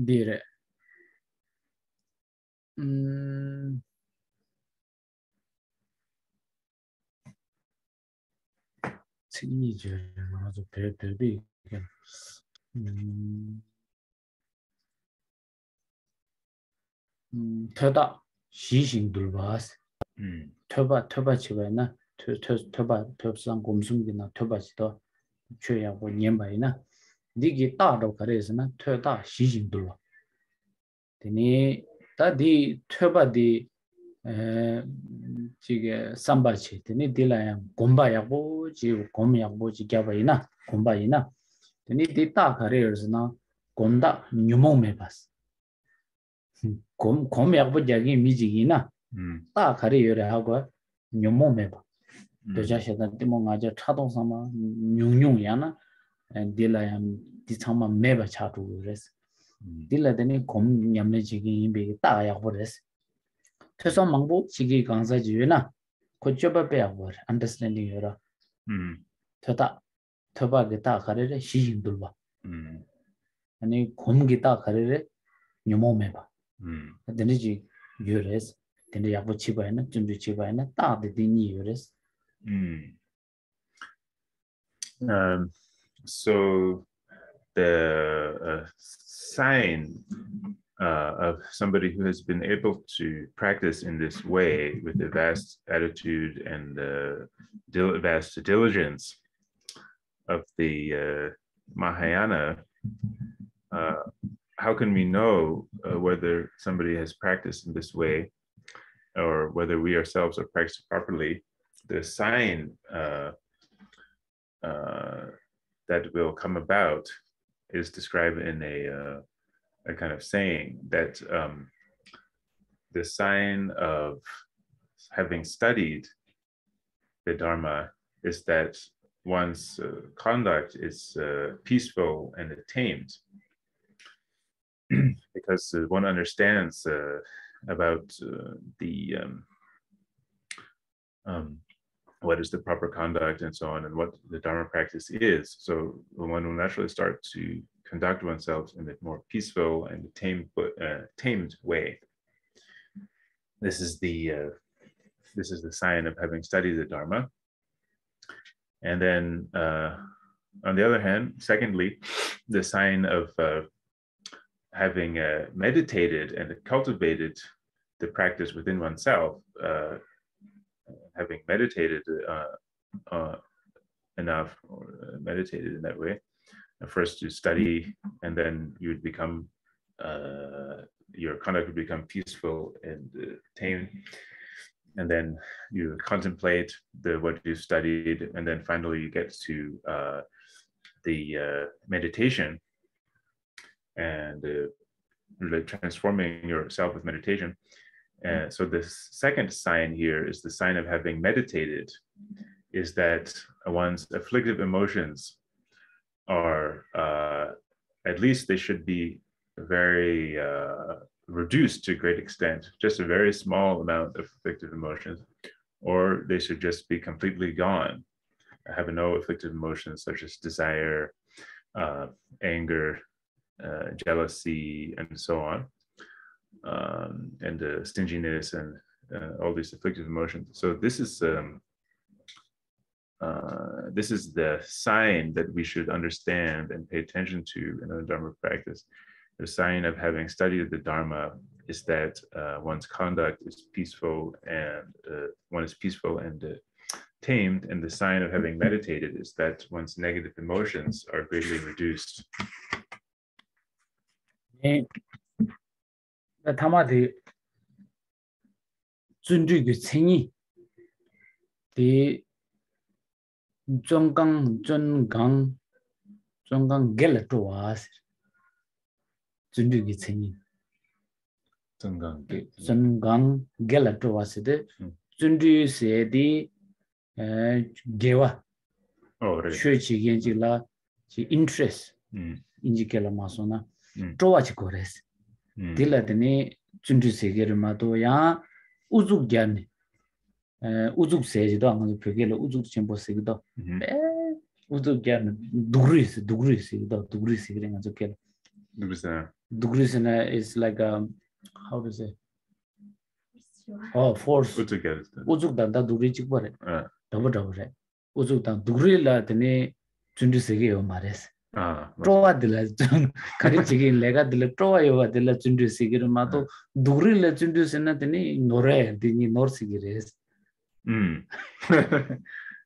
디레 책임이죠. 아주 별별이 터다 시신들바스 터바 치바이나 터바 터상 곰숨기나 터바지도 최야고 년바이나 니기 따로 가래서나 터다 시신들바 되니 다디 터바디 지게 삼바치 되니 딜라야 곰바야고 지 곰야고 지 갸바이나 곰바이나 되니 디따 가래서나 곰다 뉴몽메바스 곰야고 자기 미지기나 따 가래요래 하고 뉴몽메바 도자셔다 디몽아저 차동사마 뉴뉴야나 딜라야 디참마 메바 차도 그래서 딜라데니 곰 냠내지기 임베 따야고 그래서 퇴소 망보 지기 강사지유나 고쳐봐야 understanding 요라 터다 터바게 따 가래래 시신들바 아니 곰기 따 가래래 뉴모메바 데니지 요레스 데니 야보 치바이나 준비 치바이나 따데 디니 요레스 So the sign of somebody who has been able to practice in this way with a vast attitude and vast diligence of the Mahayana, how can we know whether somebody has practiced in this way or whether we ourselves are practicing properly? The sign that will come about is described in a kind of saying that the sign of having studied the Dharma is that one's conduct is peaceful and tamed, because one understands about the what is the proper conduct and so on, and what the Dharma practice is. So one will naturally start to conduct oneself in a more peaceful and tamed way. This is the sign of having studied the Dharma. And then, on the other hand, secondly, the sign of having meditated and cultivated the practice within oneself, having meditated enough, or meditated in that way. First you study, and then you would become, your conduct would become peaceful and tamed. And then you contemplate what you studied, and then finally you get to the meditation, and really transforming yourself with meditation. And so the second sign here is the sign of having meditated, is that one's afflictive emotions are, at least they should be very reduced to a great extent, just a very small amount of afflictive emotions, or they should just be completely gone. I have no afflictive emotions such as desire, anger, jealousy, and so on, and stinginess, and all these afflictive emotions. So this is the sign that we should understand and pay attention to in our Dharma practice. The sign of having studied the Dharma is that one's conduct is peaceful, and one is peaceful and tamed, and the sign of having meditated is that one's negative emotions are greatly reduced. 타마디 준주기 생이 디 정강 겔토와스 준주기 생이 정강 겔토와스데 준주세디 게와 쉐치겐지라 지 인트레스 인지켈라 마소나 쪼와치 고레스 딜라드니 준주세게르마도야 우죽갸니 우죽세지도 아무 표게로 우죽 쳔보세기도 우죽갸니 두그리스 그냥 저게 두그리스나 is like how to say force 우죽단다 두그리직 버래 더버더버래 우죽단 두그릴라드니 준주세게요 말레스 troadilla karichigi lega dilla troayo dilla chundu sigir mato durilla chundu senatini nore dini nor sigires.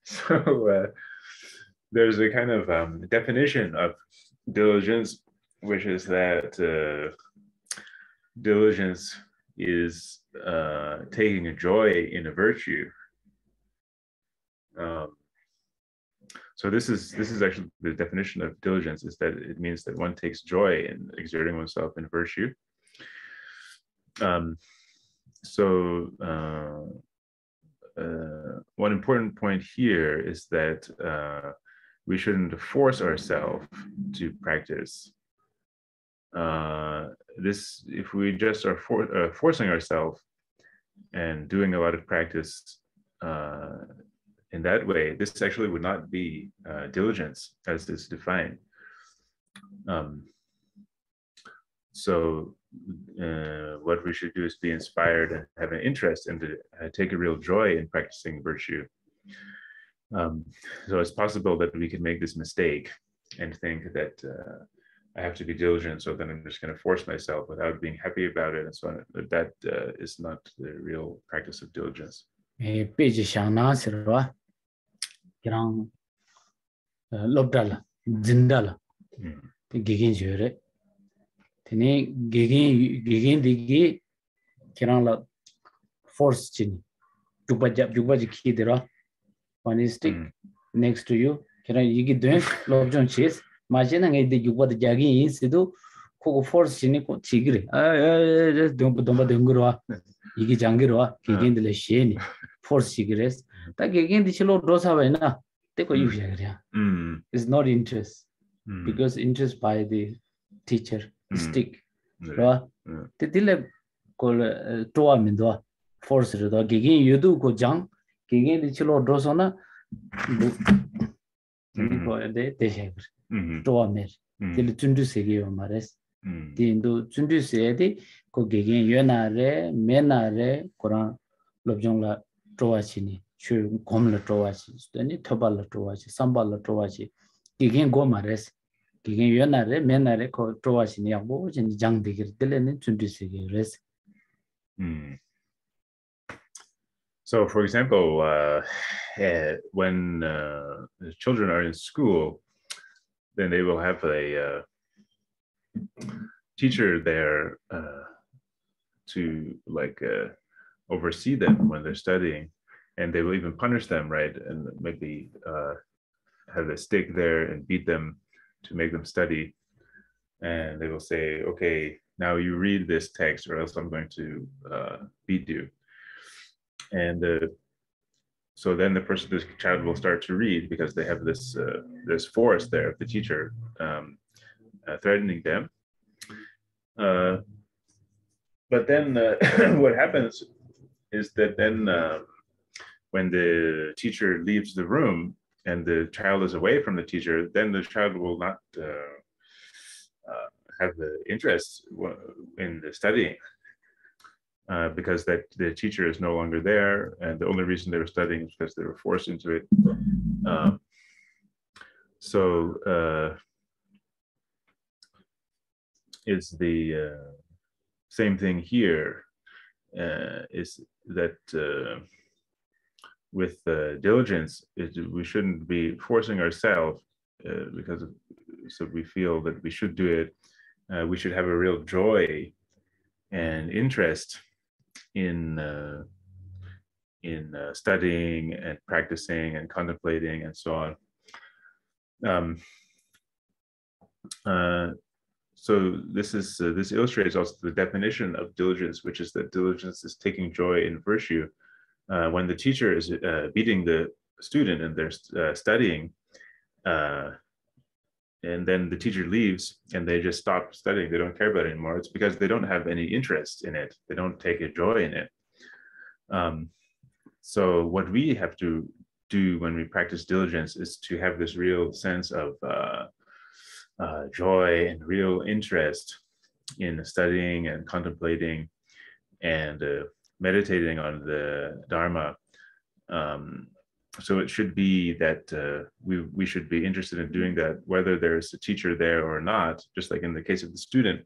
So there's a kind of definition of diligence, which is that diligence is taking a joy in a virtue. So this is actually the definition of diligence, is that it means that one takes joy in exerting oneself in virtue. One important point here is that we shouldn't force ourselves to practice. If we just are forcing ourselves and doing a lot of practice in that way, this actually would not be diligence as is defined. What we should do is be inspired and have an interest and to take a real joy in practicing virtue. So it's possible that we can make this mistake and think that I have to be diligent, so then I'm just going to force myself without being happy about it, and so on. But that is not the real practice of diligence. Page shana sirwa kirang lobdala jindala gigin jure tene gigin digi kirang la force chin jubaj ki dira one is stick next to you kirang yigi doing lobjon chase majina ngai de jubad jagi in sidu ko force chin ko chigre domba dengurwa yigi jangirwa gigin de sheni force chigres ta gigin de chilo dosa baina te ko yugya is not interest because interest by the teacher stick ro te dile ko toa mindo force ro gigin yudu ko jang gigin de chilo dosa na ko de shegre toa mer dile chundu sege mares dindu chundu sede ko gigin yonare menare koran lobjong la toa chini chu gomla toa chi stani thobal la toa chi sambal la toa chi gigin go mares gigin yonare menare ko toa chini yabo jin jang digir dile ne chundu sege res. So, for example, when children are in school, then they will have a teacher there to oversee them when they're studying, and they will even punish them, right? And maybe have a stick there and beat them to make them study. And they will say, okay, now you read this text or else I'm going to beat you. And so then the child will start to read because they have this force there of the teacher threatening them. But then what happens is that then when the teacher leaves the room and the child is away from the teacher, then the child will not have the interest in the studying. Because that the teacher is no longer there, and the only reason they were studying is because they were forced into it. It's the same thing here, is that with diligence, we shouldn't be forcing ourselves so we feel that we should do it, we should have a real joy and interest in studying and practicing and contemplating and so on. So this illustrates also the definition of diligence, which is that diligence is taking joy in virtue. When the teacher is beating the student and they're studying, and then the teacher leaves and they just stop studying, they don't care about it anymore, it's because they don't have any interest in it. They don't take a joy in it. So what we have to do when we practice diligence is to have this real sense of joy and real interest in studying and contemplating and meditating on the Dharma. So it should be that we should be interested in doing that, whether there's a teacher there or not. Just like in the case of the student,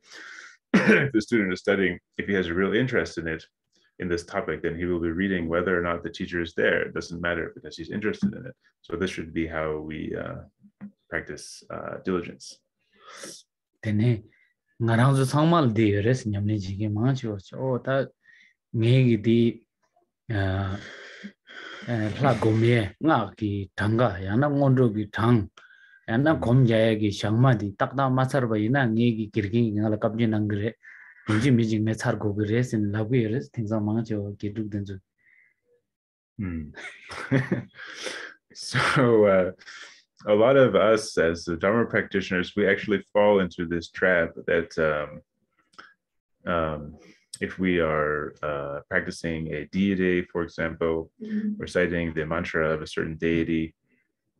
if the student is studying, if he has a real interest in it, in this topic, then he will be reading whether or not the teacher is there. It doesn't matter because he's interested in it. So this should be how we practice diligence. Tene ngarangzu sangmal di res nyamne jige mancho o ta ngegi di la gomye nga ki thanga yana ngondo ki thang yana gomjaya ki shangma di takda masarba ina ngegi kirgi ngala kapje nangre inji mijing me char go res in lagu res thingsa mancho ki duk denju. So a lot of us as Dharma practitioners, we actually fall into this trap that if we are practicing a deity, for example, reciting the mantra of a certain deity,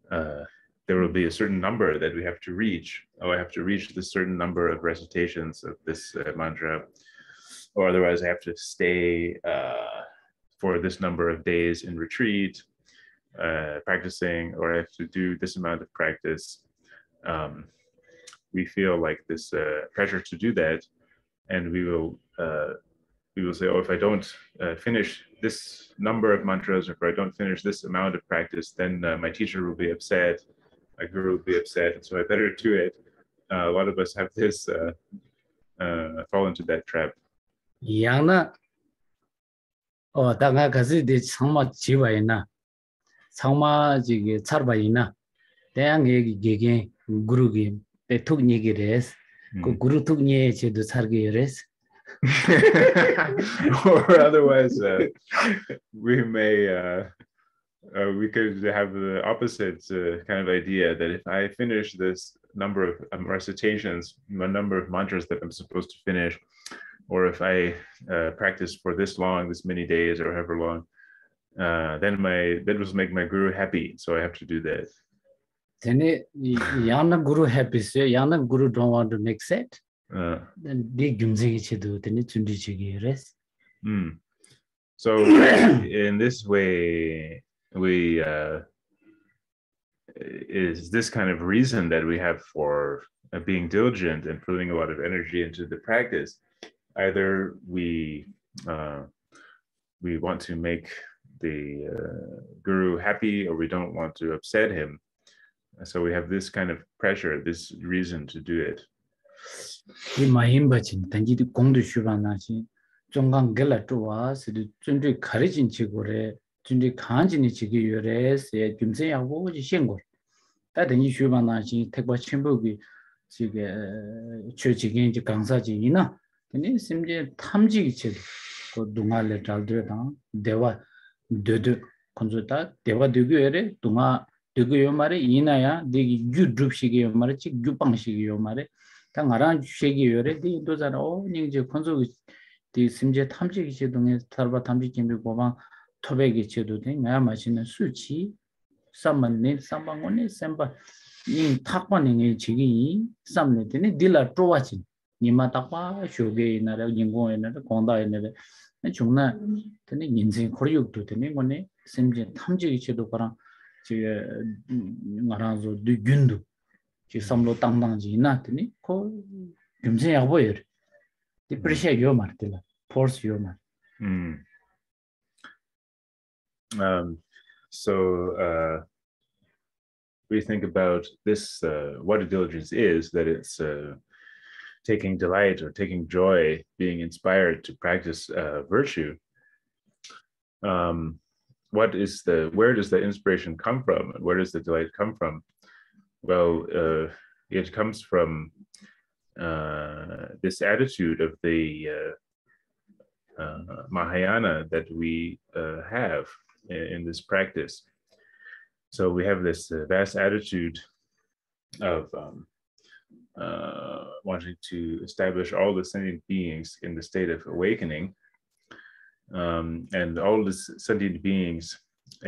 there will be a certain number that we have to reach. Oh, I have to reach this certain number of recitations of this mantra, or otherwise I have to stay for this number of days in retreat, practicing, or I have to do this amount of practice. We feel like this pressure to do that, and we will say, oh, if I don't finish this number of mantras, or if I don't finish this amount of practice, then my teacher will be upset, my guru will be upset, and so I better do it. A lot of us have this, fall into that trap. Yana o daga gazi de changma jiwaina changma jige charbaina 대양 얘기 얘기 구루기 배톡 얘기res 그 구루 톡 얘기도 살게 res. Or otherwise we may we could have the opposite kind of idea that if I finish this number of recitations, a number of mantras that I'm supposed to finish, or if I practice for this long, this many days or however long, then that will make my guru happy, so I have to do that. Then yana guru happy, so yana guru don't want to make set. Then they gumzegi chedu, then it's undichigi res. So in this way, we is this kind of reason that we have for being diligent and putting a lot of energy into the practice. Either we want to make the guru happy, or we don't want to upset him. So we have this kind of pressure, this reason to do it. 종강 gelatowa sidu 준비 가르친 지고래 준비 간진이 지기 요래세 김세하고 시행고 다든지 휴반나시 택바 첨부기 지게 최지긴 이제 강사지이나 근데 심지어 탐지기 체 그 동아래 잘들다 대화 되드 건조다 대화 되고래 동아 되고요 말에 이나야 되기 유줍식이 말에 지 유방식이 말에 당아랑 주식이 요래 되도잖아 닝제 건조 디 심지어 탐지기 제동에 살바 탐지 김비 고방 토백이 제도 된 내가 마시는 수치 삼만네 삼방원네 셈바 인 탁반이 지기 삼네드네 딜라 트로와친 니마 딱바 쇼게 나라 인고에 나라 공다에 나라 중나 되네 인생 코리육도 되네 뭐네 심지어 탐지기 제도 거랑 제 말아서 뒤균도 지 삼로 땅땅지 나더니 코 금세야 보여 depreciate your martilla, force your mark. So we think about this, what a diligence is, that it's taking delight or taking joy, being inspired to practice virtue, where does the inspiration come from? Where does the delight come from? Well, it comes from this attitude of the Mahayana that we have in this practice. So we have this vast attitude of wanting to establish all the sentient beings in the state of awakening. And all the sentient beings,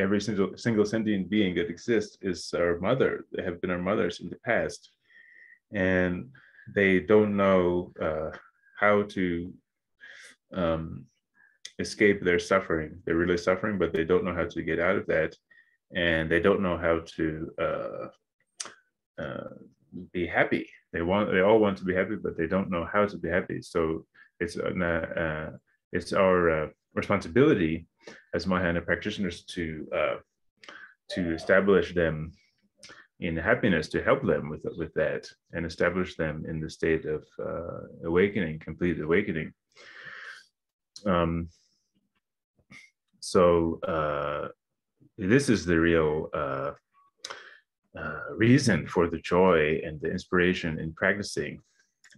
every single sentient being that exists is our mother. They have been our mothers in the past. And they don't know how to escape their suffering. They're really suffering, but they don't know how to get out of that. And they don't know how to be happy. They all want to be happy, but they don't know how to be happy. So it's our responsibility as Mahayana practitioners to establish them in happiness, to help them with that, and establish them in the state of awakening, complete awakening. So this is the real reason for the joy and the inspiration in practicing,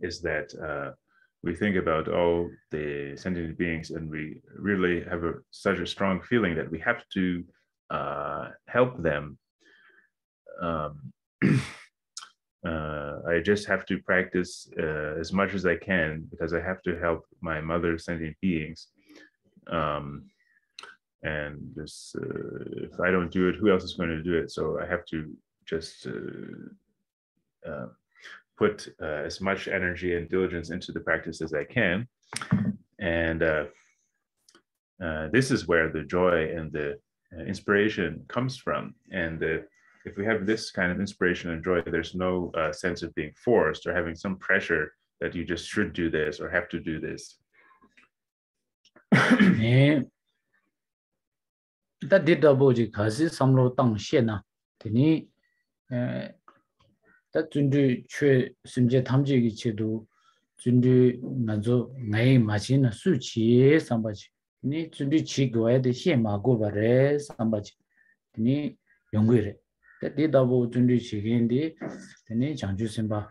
is that we think about all the sentient beings and we really have such a strong feeling that we have to help them. I just have to practice as much as I can because I have to help my mother sentient beings. And this, if I don't do it, who else is going to do it? So I have to just put as much energy and diligence into the practice as I can. And this is where the joy and the inspiration comes from. And if we have this kind of inspiration and joy, there's no sense of being forced or having some pressure that you just should do this or have to do this. That did about it because some low down shena. Tini that Jundu Chue Simje Tamji Chidu Jundu Nazo Nay Machine Suchi Sambachi. Ni Jundu Chigua de Shema Govare Sambachi. Tini Yongure. That did about Jundu Chigindi, Tini Chanju Simba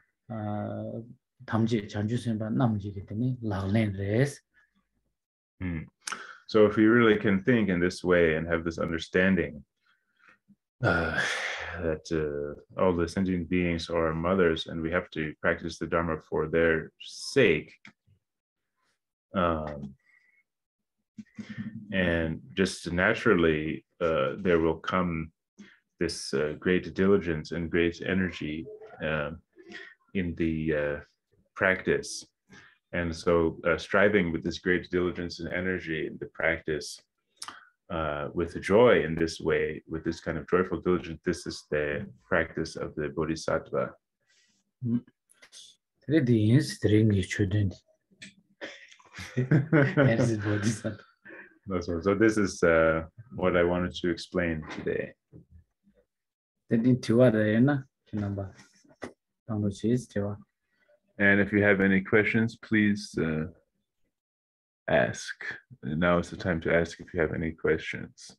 Tamji Chanju Simba Namji, Tini Lalen Res. So if we really can think in this way and have this understanding that all the sentient beings are our mothers and we have to practice the Dharma for their sake, and just naturally there will come this great diligence and great energy in the practice. And so striving with this great diligence and energy in the practice with joy in this way, with this kind of joyful diligence, this is the practice of the Bodhisattva. So this is what I wanted to explain today. And if you have any questions, please ask. Now is the time to ask if you have any questions.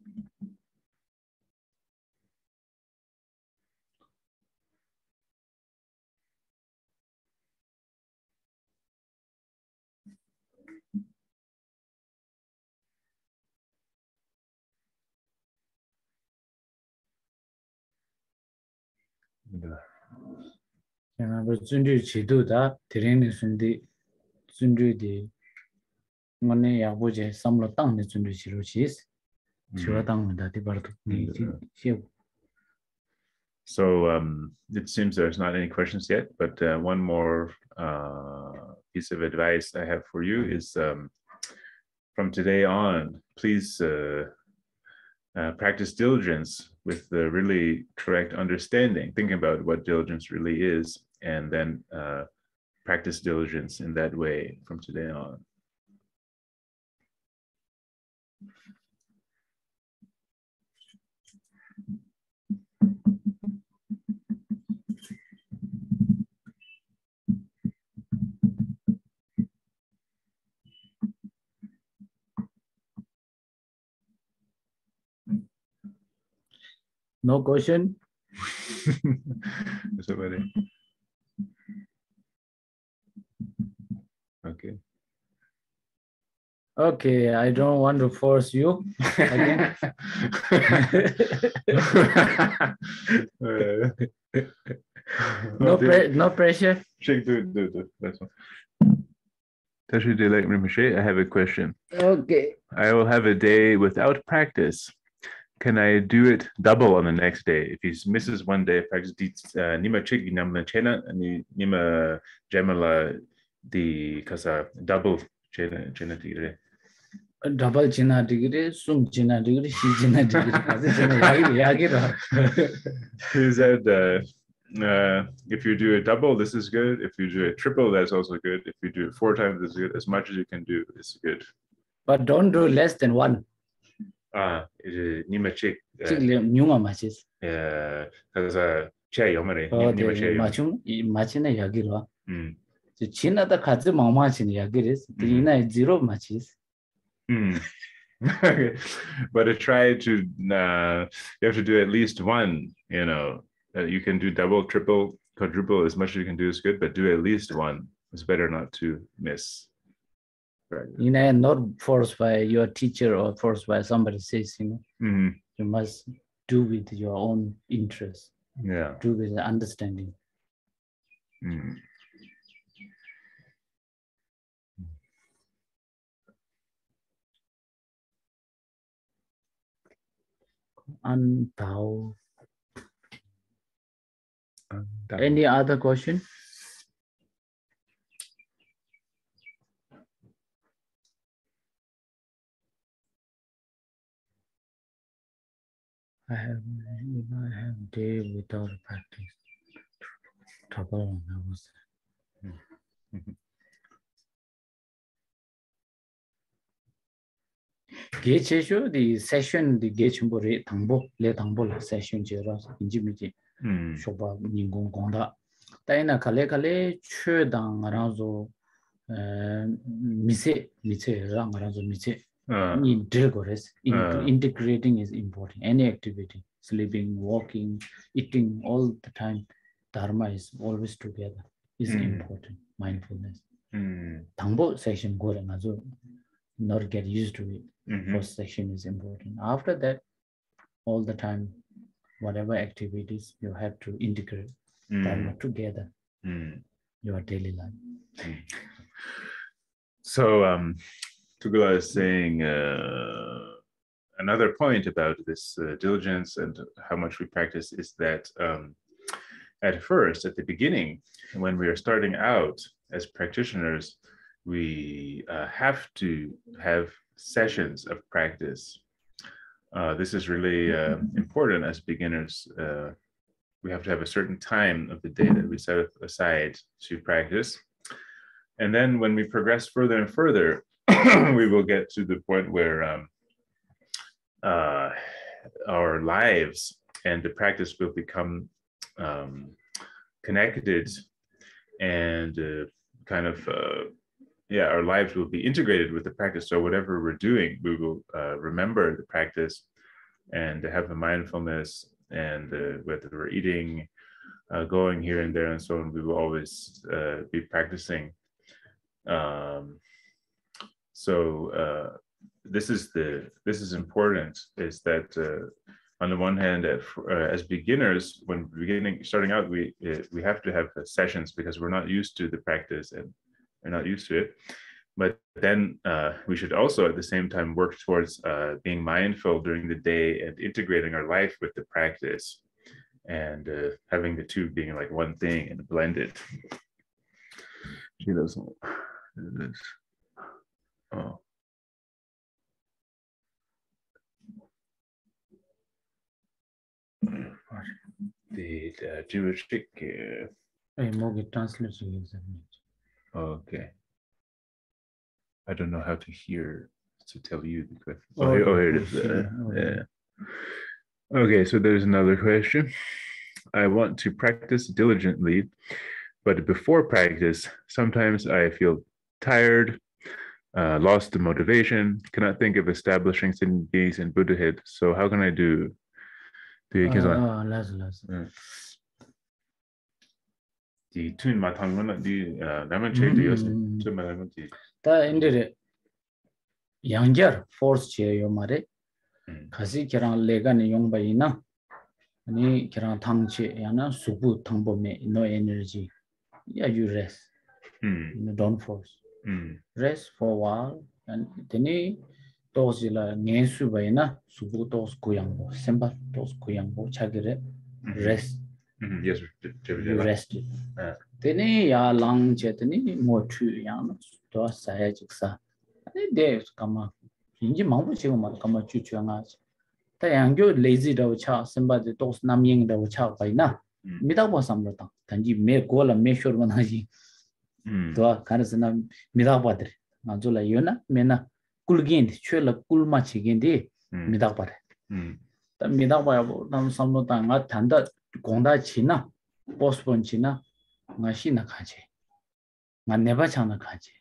Jundu Chidu da Tsering Sundi Jundu di Mone Yaboje Samlo Tang Jundu Chiruchis. Chiwatang da Tibartu. So it seems there's not any questions yet, but one more piece of advice I have for you is from today on, please practice diligence with the really correct understanding. Think about what diligence really is, and then practice diligence in that way from today on. No question? Somebody. Okay. Okay, I don't want to force you again. No pressure. That's one. I have a question. Okay. I will have a day without practice. Can I do it double on the next day? If he misses one day of practice, nima chiki namla chena and nima jamala the kasa double chena tigre. Double china degree, sum china degree, she china degree. He said if you do a double, this is good. If you do a triple, that's also good. If you do it 4 times, this is good. As much as you can do is good. But don't do less than 1. Nima chik. Nyuma matches. Because che yomare. Machina yagirwa. So china the kazi mama chin yagiris. The ina 0 matches. But to try to you have to do at least 1, you know. You can do double, triple, quadruple, as much as you can do is good, but do at least 1. It's better not to miss. Right. You know, not forced by your teacher or forced by somebody says, you know, you must do with your own interest. Yeah. Do with the understanding. Any other question? I have day without practice. Trouble. Gauge the session the gauge mbore thangbo le thangbo la session jera inji miji shoba ningon gonda taina kale chue dang razo mise rang razo mise ni delgores integrating is important. Any activity, sleeping, walking, eating, all the time dharma is always together is important. Mindfulness thangbo session go razo not get used to it. First section is important. After that, all the time, whatever activities you have to integrate dharma together, your daily life. So, Tugula is saying another point about this diligence and how much we practice is that at first, at the beginning, when we are starting out as practitioners, we have to have sessions of practice. This is really important as beginners. We have to have a certain time of the day that we set aside to practice. And then when we progress further and further, we will get to the point where our lives and the practice will become connected and our lives will be integrated with the practice. So whatever we're doing, we will remember the practice and have the mindfulness, and whether we're eating, going here and there and so on, we will always be practicing. This is important, is that on the one hand, as beginners, when starting out, we have to have sessions because we're not used to the practice and we're not used to it. But then we should also at the same time work towards being mindful during the day and integrating our life with the practice, and having the two being like one thing and blended. She doesn't do this. Oh. The Jewish okay. I don't know how to hear to tell you the question. Here it is. Okay, so there's another question. I want to practice diligently, but before practice, sometimes I feel tired, lost the motivation, cannot think of establishing sitting beings in Buddhahood. So how can I do Let's. The tune matangana the Namache to Malamati. The ended younger force chair your mare. Kasi kiran legan young bayina. Ni kiran tangche yana subu tangbo me no energy. Yeah, you rest. Don't force. Rest for a while and then those ngensu bayina subu those kuyangbo semba those kuyangbo chagire rest. Yes, you rested. Then ya long chetani more two yan to sayajiksa. Days come inji mambu chigma kama chuchuanga. The young lazy do cha somebody those naming the cha by na. Midaba samrata. Tanji me gola me sure manaji. To a carasana midabadre. Nazula yona mena kulgin chula kulma chigindi midabare. The midaba nam samrata tanda gonda china. Postpone china nga shi na khaje nga neba chana khaje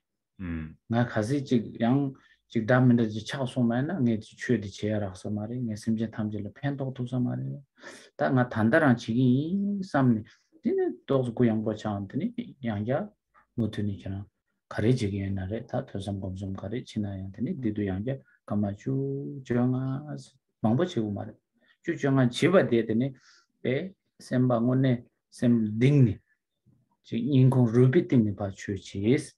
nga khazi chi yang chi damen de cha so ma na nge chue de che ra so ma re nge simje thamje le pen to to so ma re ta nga thandaran chi gi samne dine to go yang bo chan de ni yang ja mo tu ni chana khare ji ge na re ta to sam gom som khare china yang de ni di du yang ja kama chu janga mang bo chi u ma re chu janga chi ba de de ni be semba ngone sem dingni ji inko repeating ba chuchis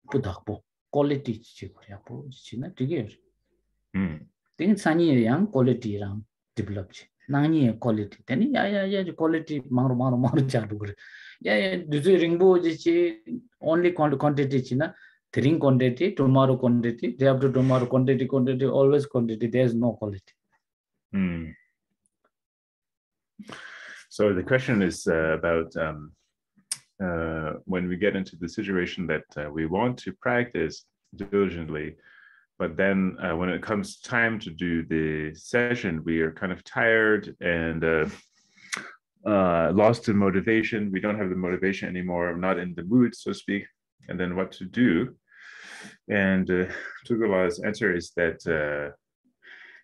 budakbo quality chi korea bo china dige ding sani yang quality ram develop chi nani quality tani ya quality maro chalu gre ya duzu ringbo ji only quantity china three quantity tomorrow quantity day after tomorrow quantity always quantity there is no quality. So the question is about when we get into the situation that we want to practice diligently, but then when it comes time to do the session, we are kind of tired and lost in motivation. We don't have the motivation anymore. I'm not in the mood, so to speak. And then what to do? And Tugala's answer is that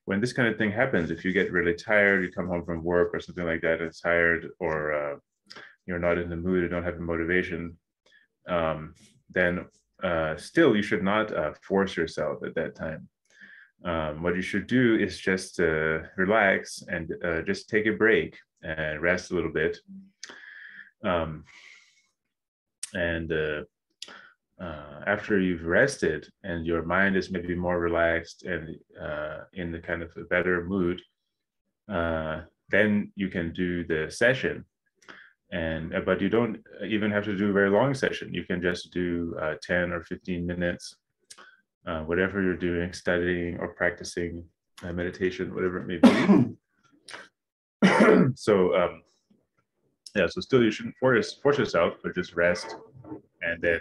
when this kind of thing happens, if you get really tired, you come home from work or something like that, it's tired, or you're not in the mood, you don't have the motivation, then still you should not force yourself at that time. What you should do is just relax and just take a break and rest a little bit. After you've rested and your mind is maybe more relaxed and in the kind of a better mood, then you can do the session. But you don't even have to do a very long session. You can just do 10 or 15 minutes, whatever you're doing, studying or practicing meditation, whatever it may be. So so still you shouldn't force yourself, but just rest and then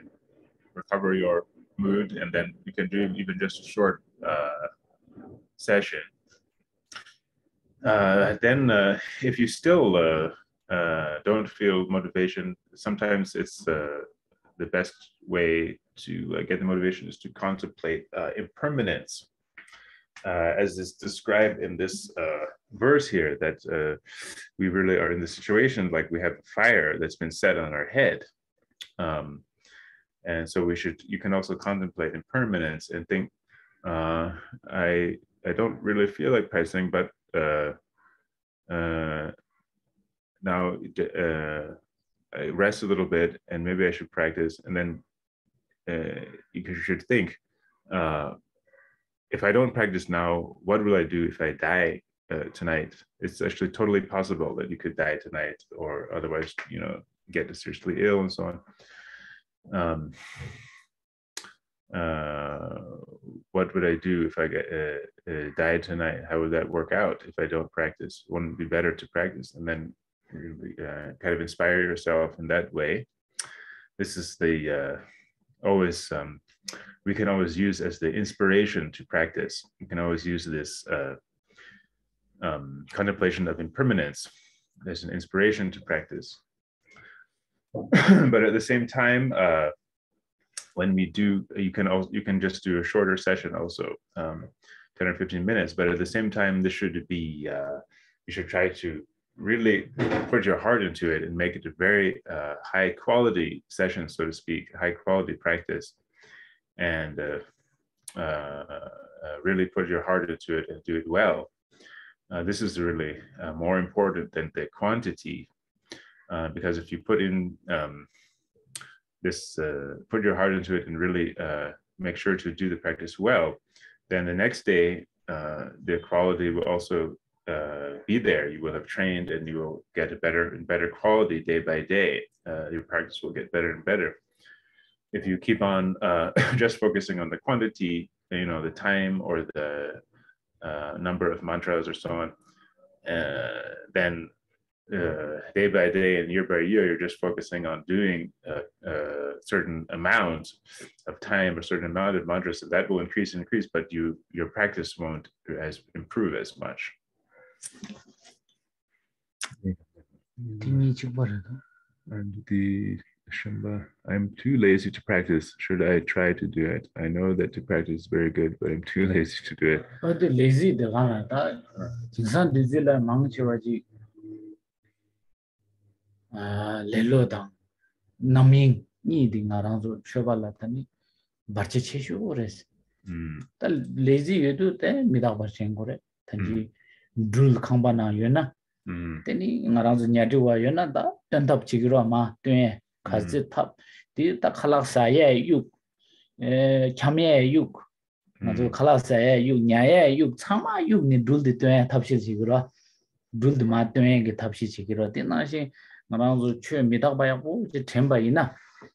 recover your mood, and then you can do even just a short session. Then if you still don't feel motivation, sometimes it's the best way to get the motivation is to contemplate impermanence, as is described in this verse here, that we really are in the situation like we have a fire that's been set on our head. And so you can also contemplate impermanence and think, I don't really feel like practicing, but now I rest a little bit and maybe I should practice. And then you should think, if I don't practice now, what will I do if I die tonight? It's actually totally possible that you could die tonight, or otherwise, get seriously ill and so on. What would I do if I died tonight? How would that work out if I don't practice? Wouldn't it be better to practice and then really, kind of inspire yourself in that way? This is the always we can always use as the inspiration to practice. You can always use this contemplation of impermanence as an inspiration to practice. But at the same time, when we do, you can just do a shorter session also, 10 or 15 minutes. But at the same time, this should be you should try to really put your heart into it and make it a very high quality session, so to speak, high quality practice, and really put your heart into it and do it well. This is really more important than the quantity, because if you put in put your heart into it and really make sure to do the practice well, then the next day the quality will also be there. You will have trained and you will get a better and better quality day by day. Your practice will get better and better. If you keep on just focusing on the quantity, the time or the number of mantras or so on, then day by day and year by year, you're just focusing on doing a certain amount of time or certain amount of mantras, so that will increase and increase, but your practice won't improve as much. And the Shamba, I'm too lazy to practice. Should I try to do it? I know that to practice is very good, but I'm too lazy to do it. But the lazy, the Gana, Jinsan Dizilla Mangchiwaji Lelodang, Naming, needing around Shobalatani, Barchichishu ores. The lazy you do then without Bashengore, Tanji, Dul Kambana, Yuna. Then around the Nyadua, Yuna, that turned up Chigurama, doing Kazi top, the Kalasaya yuk, Chamia yuk, Madu Kalasaya yuk, Nyaya yuk, Sama yuk, ni Dul the Tuan Tapsi Chigura, Dul the Matuan get Tapsi Chigura, then I say around the Chu Midabaya, the Tembaina,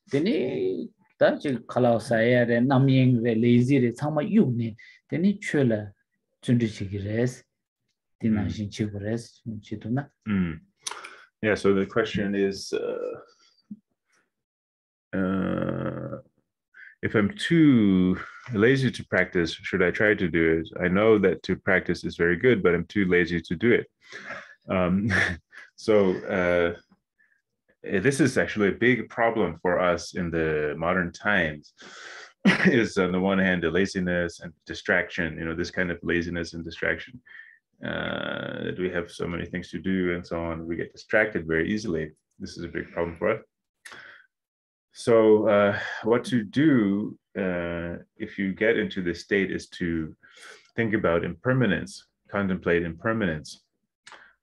then he that's Kalasaya and Naming the lazy, the Sama yuk, then he chula, Chundishigres. Yeah, so the question is, if I'm too lazy to practice, should I try to do it? I know that to practice is very good, but I'm too lazy to do it. This is actually a big problem for us in the modern times. Is on the one hand the laziness and distraction, this kind of laziness and distraction. That we have so many things to do and so on, we get distracted very easily. This is a big problem for us. So what to do if you get into this state is to think about impermanence, contemplate impermanence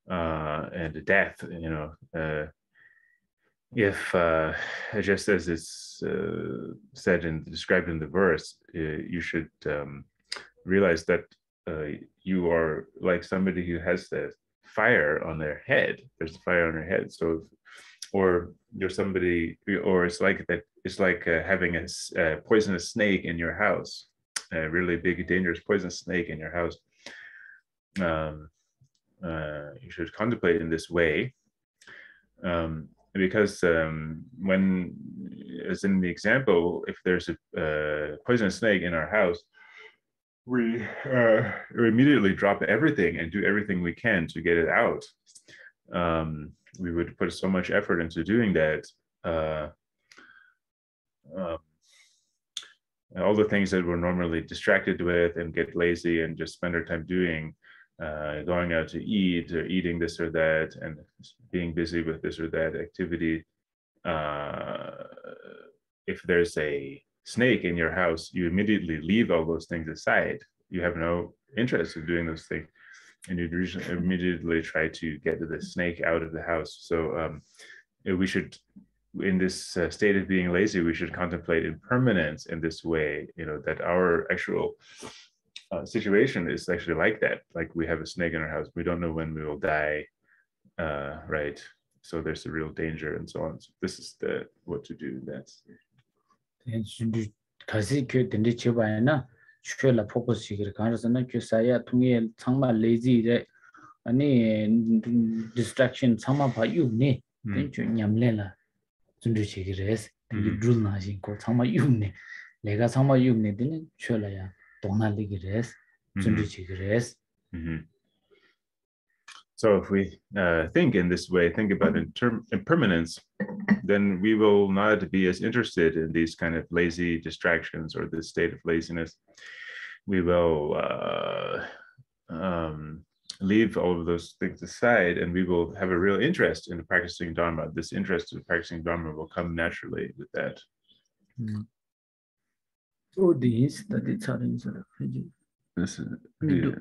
and death. If just as it's said and described in the verse, you should realize that you are like somebody who has the fire on their head. There's a fire on their head. So, or you're somebody, or it's like that. It's like having a poisonous snake in your house, a really big, dangerous poisonous snake in your house. You should contemplate in this way, because when, as in the example, if there's a poisonous snake in our house, we immediately drop everything and do everything we can to get it out. We would put so much effort into doing that. All the things that we're normally distracted with and get lazy and just spend our time doing, going out to eat or eating this or that and being busy with this or that activity. If there's a snake in your house, you immediately leave all those things aside. You have no interest in doing those things, and you immediately try to get the snake out of the house. So we should, in this state of being lazy, we should contemplate impermanence in this way, that our actual situation is actually like that. Like we have a snake in our house. We don't know when we will die, right? So there's a real danger and so on. So this is what to do. That's kasi kyo dende chebaya na chwe la focus chigir kansa na kyo saya thunge changma lazy re ani distraction changma pha yu ne den chu nyamle la chundu chigir es de drul na jin ko changma yu ne lega changma yu ne den chwe la ya dona ligir es chundu chigir es. So if we think in this way, think about impermanence, then we will not be as interested in these kind of lazy distractions or this state of laziness. We will leave all of those things aside, and we will have a real interest in practicing Dharma. This interest in practicing Dharma will come naturally with that. So this that it's This is the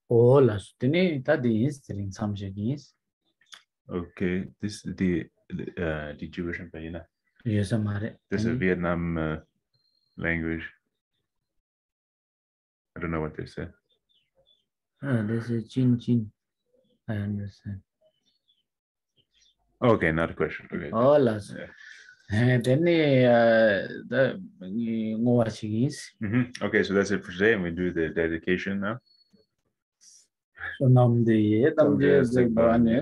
all as that is Tsering Samshagis. Okay, this is the Jewish Empire. Yes, This is a Vietnam language. I don't know what they say. This is Jin. I understand. Okay, not a question. Okay. All as then the Ngowachigis. Okay, so that's it for today, and we do the dedication now. So nam de bane bala me